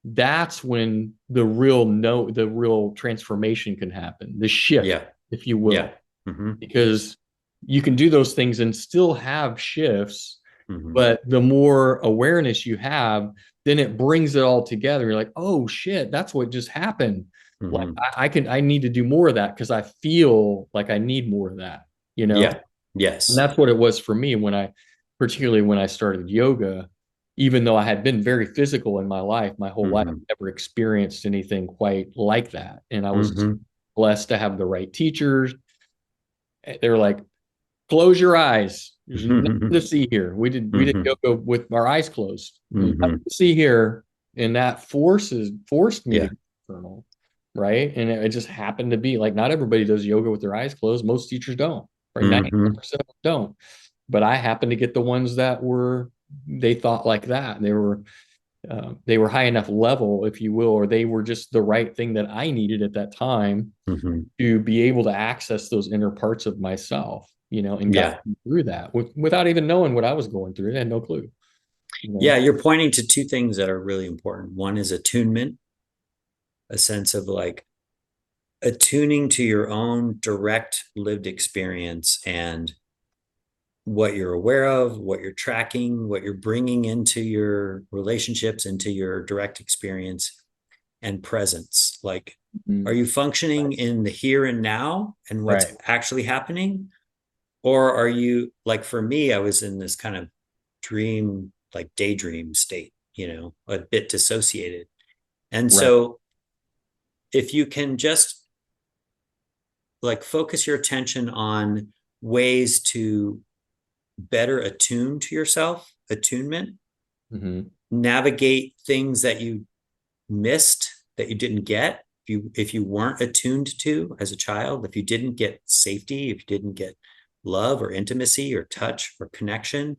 that's when the real transformation can happen, the shift, Yeah. if you Yeah. will, Mm-hmm. because you can do those things and still have shifts, Mm-hmm. but the more awareness you have, then it brings it all together. You're like, oh shit, that's what just happened. Like Mm-hmm. I need to do more of that because I feel like I need more of that, Yeah. and Yes. that's what it was for me particularly when I started yoga. Even though I had been very physical in my life, my whole life, I've Mm-hmm. never experienced anything quite like that. And I was Mm-hmm. blessed to have the right teachers. They were like, close your eyes. There's nothing Mm-hmm. to see here. We did Mm-hmm. yoga with our eyes closed. There's Mm-hmm. nothing to see here. And that forced me to Yeah. go external. Right. And it just happened to be like not everybody does yoga with their eyes closed. Most teachers don't. Right. Mm-hmm. 99% of them don't. But I happened to get the ones that they thought like that. They were high enough level, if you will, or they were just the right thing that I needed at that time Mm-hmm. to be able to access those inner parts of myself, and guide Yeah. me through that without even knowing what I was going through. I had no clue, you Yeah. know. You're pointing to two things that are really important. One is attunement, a sense of like attuning to your own direct lived experience and what you're aware of, what you're tracking, what you're bringing into your relationships, into your direct experience, and presence. Like, are Mhm. you functioning in the here and now and what's Right. actually happening? Or are you, like for me, I was in this kind of dream, like daydream state, a bit dissociated. And Right. so if you can just like focus your attention on ways to better attune to yourself, attunement, Hmm. navigate things that you missed, that you didn't get, if you weren't attuned to as a child, if you didn't get safety, if you didn't get love or intimacy or touch or connection,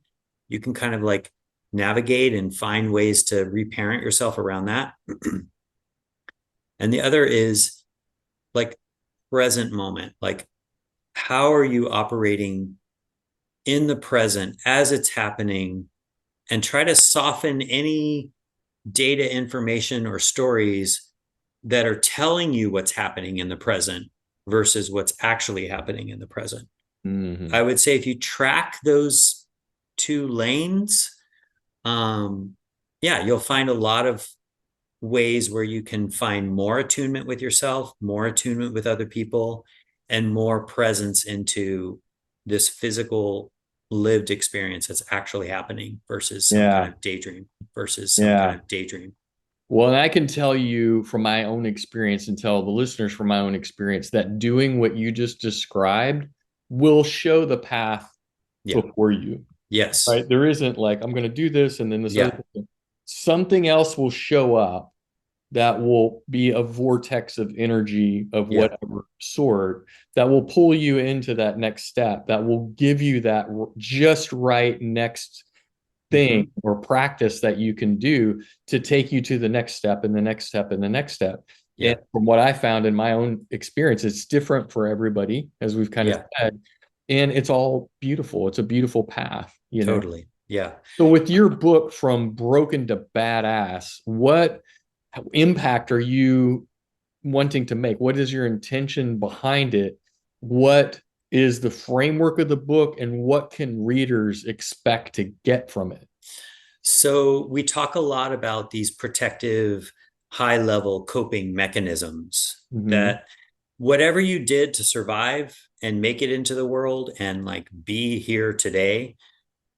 you can kind of like navigate and find ways to reparent yourself around that. And the other is like present moment. Like, how are you operating in the present as it's happening, and try to soften any data, information, or stories that are telling you what's happening in the present versus what's actually happening in the present. I Hmm. would say if you track those two lanes, um, yeah, you'll find a lot of ways where you can find more attunement with yourself, more attunement with other people, and more presence into this physical lived experience that's actually happening versus some kind Yeah. of daydream, versus some kind Yeah. of daydream. Well, and I can tell you from my own experience and tell the listeners from my own experience that doing what you just described will show the path Yeah. before you, Yes. right? There isn't like, I'm going to do this and then this other Yeah. thing. Something else will show up that will be a vortex of energy of Yeah. whatever sort that will pull you into that next step, that will give you that just right next thing Mm-hmm. or practice that you can do to take you to the next step and the next step and the next step. And Yeah. from what I found in my own experience, it's different for everybody, as we've kind of Yeah. said, and it's all beautiful. It's a beautiful path, you know. Totally. Yeah. So with your book From Broken to Badass, what impact are you wanting to make? What is your intention behind it? What is the framework of the book, and what can readers expect to get from it? So we talk a lot about these protective, high level coping mechanisms Hmm. that whatever you did to survive and make it into the world and like be here today,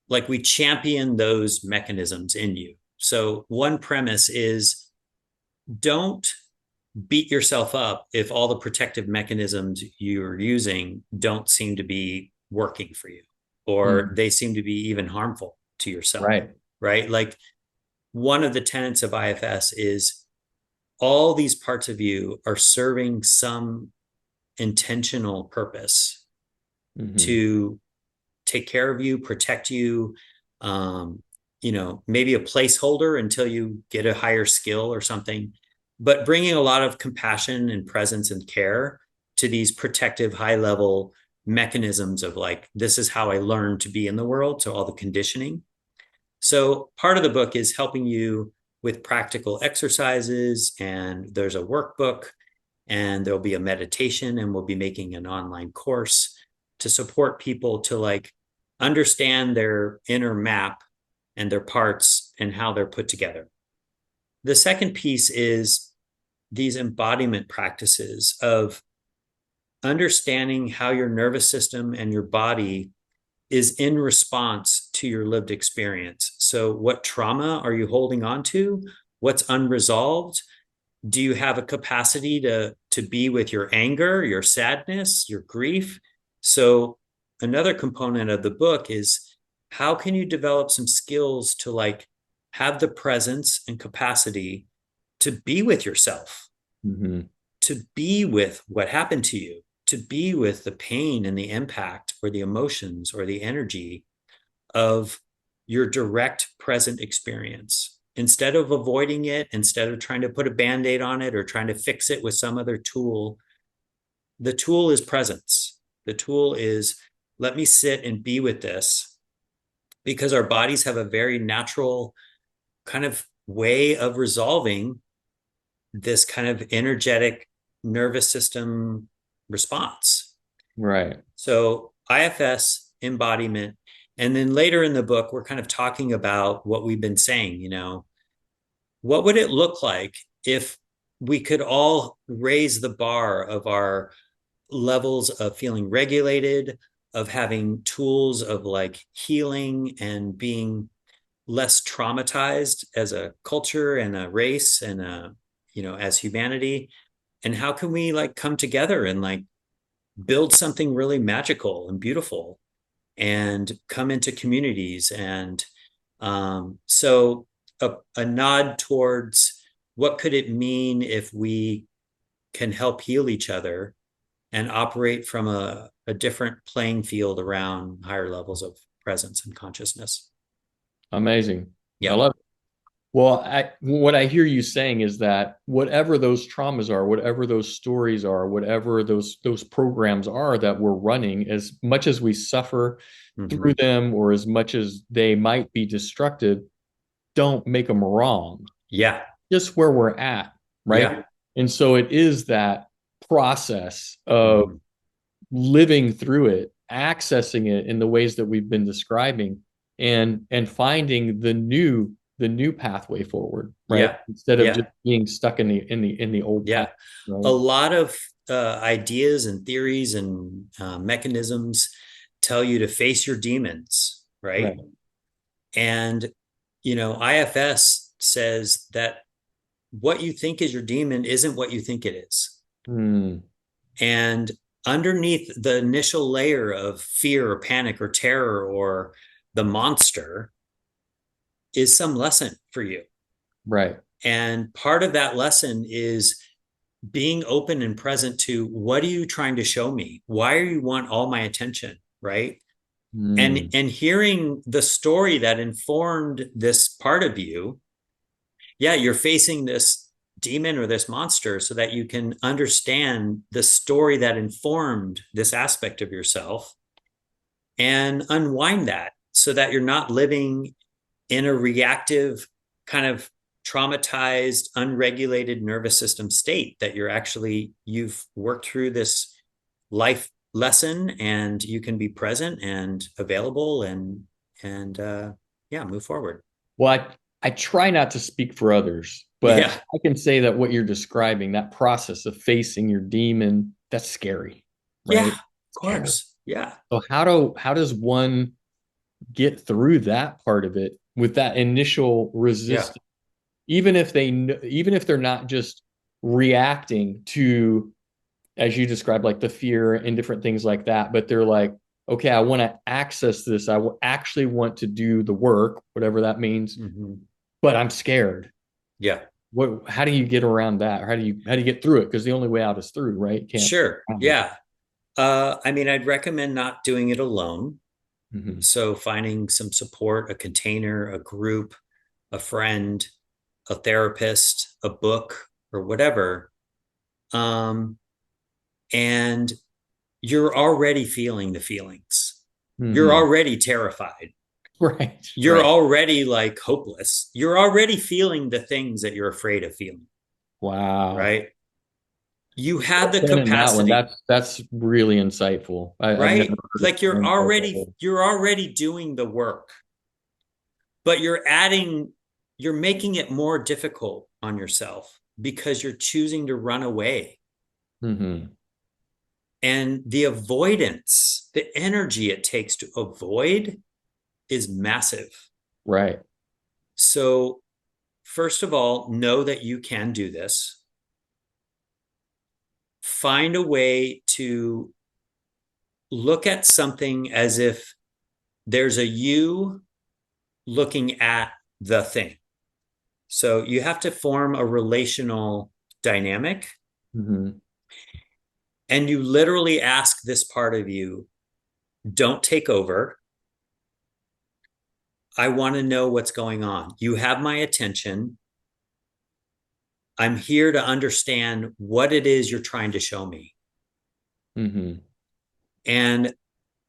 like we champion those mechanisms in you. So one premise is don't beat yourself up if all the protective mechanisms you're using don't seem to be working for you, or Mm. they seem to be even harmful to yourself, Right. right? Like one of the tenets of IFS is all these parts of you are serving some intentional purpose Hmm. to take care of you, protect you, um, maybe a placeholder until you get a higher skill or something, but bringing a lot of compassion and presence and care to these protective high level mechanisms of like, this is how I learned to be in the world. So all the conditioning. So part of the book is helping you with practical exercises, and there's a workbook, and there'll be a meditation, and we'll be making an online course to support people to like understand their inner map and their parts and how they're put together. The second piece is these embodiment practices of understanding how your nervous system and your body is in response to your lived experience. So, what trauma are you holding on to? What's unresolved? Do you have a capacity to be with your anger, your sadness, your grief? So, another component of the book is how can you develop some skills to like have the presence and capacity to be with yourself, Hmm. to be with what happened to you, to be with the pain and the impact or the emotions or the energy of your direct present experience. Instead of avoiding it, instead of trying to put a band aid on it or trying to fix it with some other tool, the tool is presence. The tool is let me sit and be with this, because our bodies have a very natural kind of way of resolving this kind of energetic nervous system response. Right. So IFS embodiment. And then later in the book, we're kind of talking about what we've been saying, what would it look like if we could all raise the bar of our levels of feeling regulated, of having tools of like healing and being less traumatized as a culture and a race and as humanity. And how can we like come together and like build something really magical and beautiful and come into communities? And so a nod towards what could it mean if we can help heal each other and operate from a different playing field around higher levels of presence and consciousness. Amazing. I Yeah. love it. Well, what I hear you saying is that whatever those traumas are, whatever those stories are, whatever those programs are that we're running, as much as we suffer Mm-hmm. through them or as much as they might be destructive, don't make them wrong. Yeah. Just where we're at, right? Yeah. And so it is that process of Mm-hmm. living through it, accessing it in the ways that we've been describing, and finding the new pathway forward, right? Yeah. Instead of Yeah. just being stuck in the old Yeah. path, right? A lot of ideas and theories and mechanisms tell you to face your demons, Right. right? And, IFS says that what you think is your demon isn't what you think it is. Hmm. And underneath the initial layer of fear or panic or terror or the monster is some lesson for you. Right. And part of that lesson is being open and present to what are you trying to show me? Why do you want all my attention? Right. And Hmm. hearing the story that informed this part of you, yeah, you're facing this demon or this monster so that you can understand the story that informed this aspect of yourself and unwind that so that you're not living in a reactive kind of traumatized, unregulated nervous system state, that you've worked through this life lesson and you can be present and available and yeah, move forward. Well, I try not to speak for others, but Yeah. I can say that what you're describing, that process of facing your demon, that's scary, Yeah, right? of Scary. course. Yeah. So how does one get through that part of it with that initial Yeah. resistance, even if they're not just reacting to, as you described, like the fear and different things like that, but they're like, okay, I want to access this, I will actually want to do the work, whatever that means, Mm-hmm. but I'm scared. Yeah. How do you get around that, or how do you get through it? Because the only way out is through, right? You can't. Sure. Yeah. I mean, I'd recommend not doing it alone. Mhm. So finding some support, a container, a group, a friend, a therapist, a book, or whatever. Um, and you're already feeling the feelings. You're Mhm. already terrified. Right, You're right. already like hopeless. You're already feeling the things that you're afraid of feeling, Wow. right? You have the In that one, capacity, that's really insightful. I've never right? heard it Like you're framed quite that already way. you're already doing the work, but you're making it more difficult on yourself because you're choosing to run away. Mhm. And the avoidance, the energy it takes to avoid is massive. Right. So, first of all, know that you can do this. Find a way to look at something as if there's a you looking at the thing. So, you have to form a relational dynamic, Mhm. and you literally ask this part of you, don't take over. I want to know what's going on. You have my attention. I'm here to understand what it is you're trying to show me. Mhm. And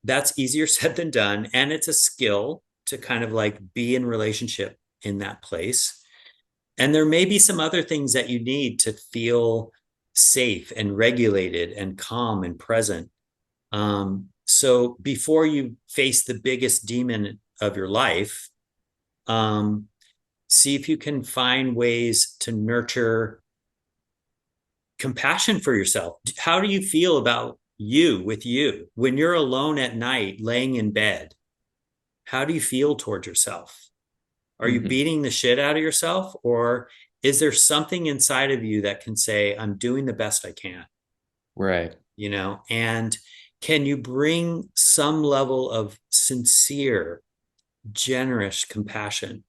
that's easier said than done. And it's a skill to kind of like be in relationship in that place. And there may be some other things that you need to feel safe and regulated and calm and present. So before you face the biggest demon of your life, um, see if you can find ways to nurture compassion for yourself. How do you feel about you with you when you're alone at night laying in bed? How do you feel towards yourself? Are you Hmm. beating the shit out of yourself, or is there something inside of you that can say, I'm doing the best I can? Right. And can you bring some level of sincere, generous compassion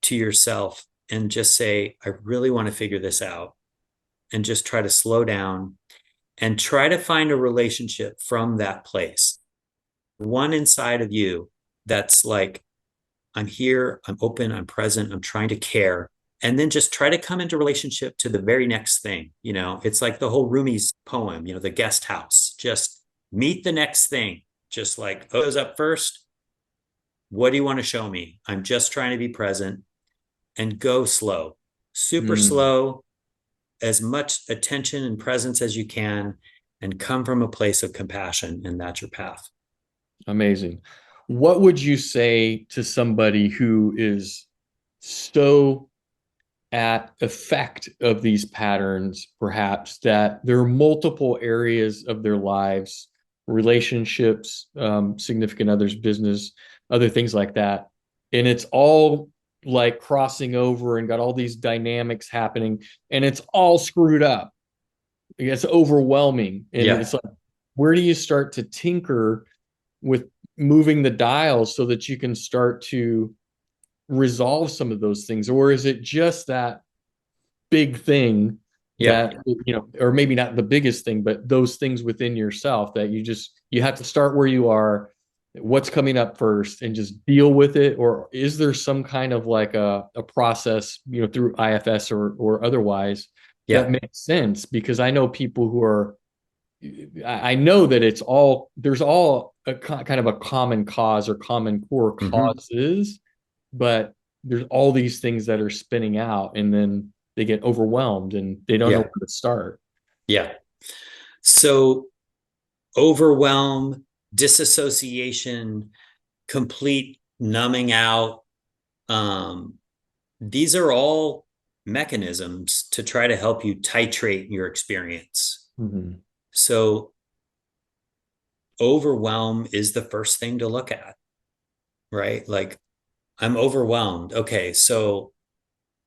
to yourself and just say, I really want to figure this out, and just try to slow down and try to find a relationship from that place. One inside of you that's like, I'm here, I'm open, I'm present, I'm trying to care. And then just try to come into relationship to the very next thing. It's like the whole Rumi's poem, the guest house. Just meet the next thing. Just like goes up first. What do you want to show me? I'm just trying to be present, and go slow, super Mm, slow, as much attention and presence as you can, and come from a place of compassion. And that's your path. amazing. What would you say to somebody who is so at effect of these patterns, perhaps that there are multiple areas of their lives, relationships, significant others, business, other things like that, and it's all like crossing over and got all these dynamics happening, and it's all screwed up. It's overwhelming, and Yeah. it's like, where do you start to tinker with moving the dials so that you can start to resolve some of those things, or is it just that big thing Yep. that, or maybe not the biggest thing, but those things within yourself that you have to start where you are, what's coming up first, and just deal with it? Or is there some kind of like a process, through IFS or otherwise, that Yeah. makes sense? Because I know people who are, I know that there's all a kind of a common cause or common core Mm-hmm. causes, but there's all these things that are spinning out, and then they get overwhelmed and they don't know Yeah. where to start. Yeah. So overwhelm, disassociation, complete numbing out. Um, these are all mechanisms to try to help you titrate your experience. Mm-hmm. So, overwhelm is the first thing to look at, right? Like, I'm overwhelmed. Okay, so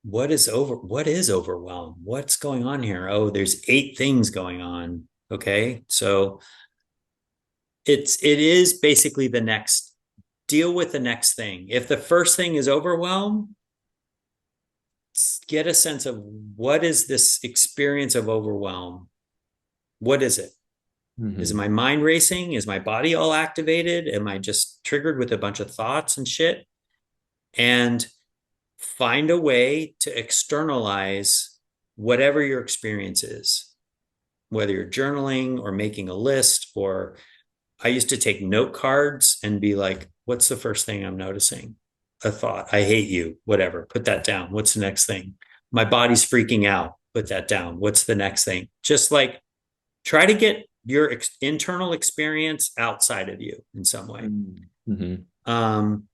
what is overwhelm? What's going on here? Oh, there's 8 things going on. Okay, so it is basically the next, deal with the next thing. If the first thing is overwhelm, get a sense of, what is this experience of overwhelm? What is it? Is it Mm-hmm. my mind racing? Is my body all activated? Am I just triggered with a bunch of thoughts and shit? And find a way to externalize whatever your experience is, whether you're journaling or making a list. Or I used to take note cards and be like, what's the first thing I'm noticing? A thought. I hate you, whatever. Put that down. What's the next thing? My body's freaking out. Put that down. What's the next thing? Just like, try to get your internal experience outside of you in some way. Mm-hmm. Um,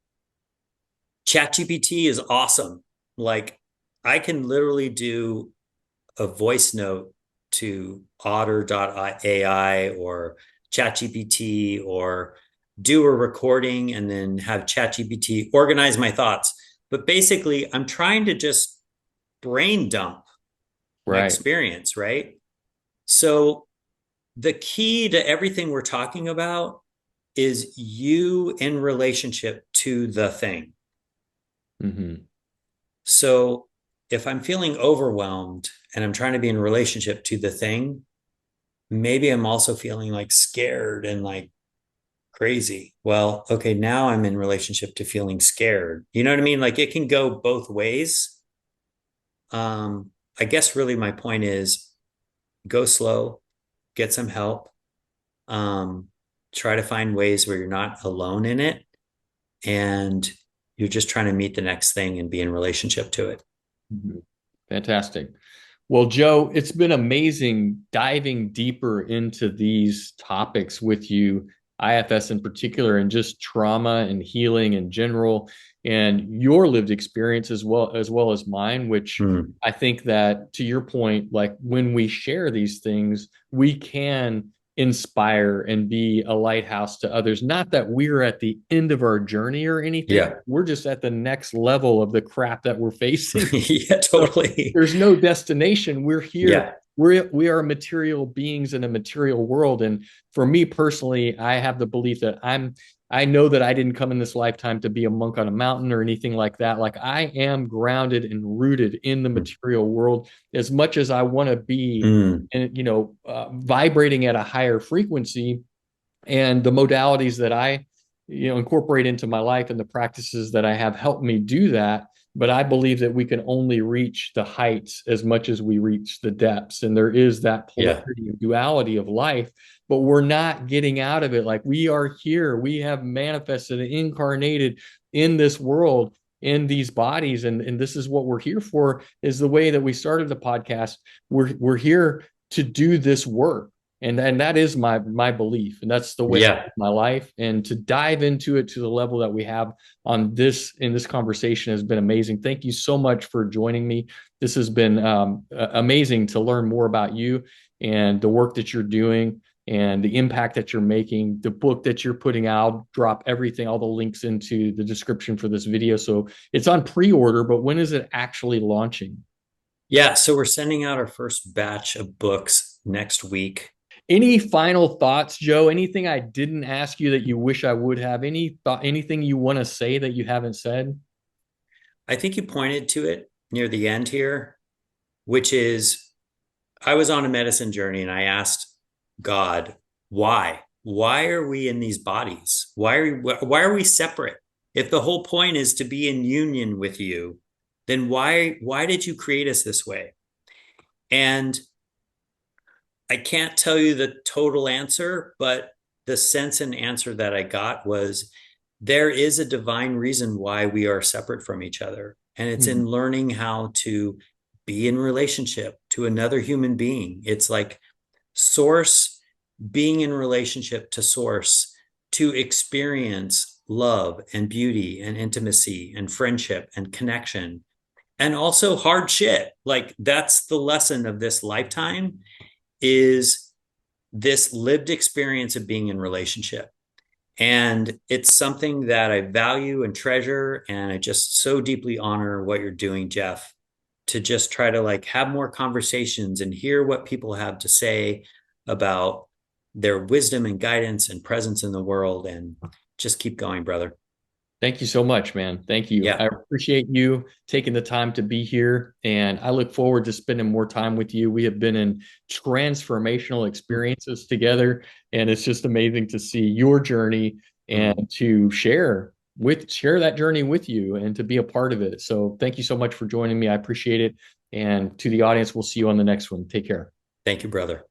ChatGPT is awesome. Like, I can literally do a voice note to otter.ai or ChatGPT, or do a recording and then have ChatGPT organize my thoughts. But basically, I'm trying to just brain dump my Right. experience, right? So the key to everything we're talking about is you in relationship to the thing. Mm-hmm. So if I'm feeling overwhelmed and I'm trying to be in relationship to the thing, maybe I'm also feeling like scared and like crazy. Well, okay, now I'm in relationship to feeling scared. You know what I mean? Like, it can go both ways. I guess really my point is, go slow, get some help, um, try to find ways where you're not alone in it, and you're just trying to meet the next thing and be in relationship to it. Mm-hmm. Fantastic. Well, Joe, it's been amazing diving deeper into these topics with you. IFS in particular, and just trauma and healing in general, and your lived experience as well as mine, which Mm. I think that, to your point, like when we share these things, we can inspire and be a lighthouse to others. Not that we're at the end of our journey or anything. Yeah. We're just at the next level of the crap that we're facing. Yeah, So totally. there's no destination. We're here. Yeah. We are material beings in a material world. And for me personally, I have the belief that I know that I didn't come in this lifetime to be a monk on a mountain or anything like that. Like, I am grounded and rooted in the material world as much as I want to be, Mm. and vibrating at a higher frequency. And the modalities that I incorporate into my life and the practices that I have helped me do that. But I believe that we can only reach the heights as much as we reach the depths, and there is that Yeah. polarity and duality of life, but we're not getting out of it. Like, we are here, we have manifested and incarnated in this world, in these bodies, and this is what we're here for. Is the way that we started the podcast. We're here to do this work, and that is my belief, and that's the way I Yeah. live my life. And to dive into it to the level that we have on this in this conversation has been amazing. Thank you so much for joining me. This has been amazing to learn more about you and the work that you're doing and the impact that you're making, the book that you're putting out. I'll drop everything, all the links into the description for this video. So it's on pre-order, but when is it actually launching? Yeah. So we're sending out our first batch of books next week. Any final thoughts, Joe? Anything I didn't ask you that you wish I would have? Anything you want to say that you haven't said? I think you pointed to it near the end here, which is I was on a medicine journey and I asked God, why? Why are we in these bodies? Why are we separate? If the whole point is to be in union with you, then why did you create us this way? And I can't tell you the total answer, but the sense and answer that I got was there is a divine reason why we are separate from each other. And it's in Mhm. learning how to be in relationship to another human being. It's like source, being in relationship to source, to experience love and beauty and intimacy and friendship and connection, and also hard shit. Like, that's the lesson of this lifetime, is this lived experience of being in relationship. And it's something that I value and treasure. And I just so deeply honor what you're doing, Jeff, to just try to like have more conversations and hear what people have to say about their wisdom and guidance and presence in the world, and just keep going, brother. Thank you so much, man. Thank you. Yeah. I appreciate you taking the time to be here, and I look forward to spending more time with you. We have been in transformational experiences together, and it's just amazing to see your journey and to share that journey with you and to be a part of it. So thank you so much for joining me. I appreciate it. And to the audience, we'll see you on the next one. Take care. Thank you, brother.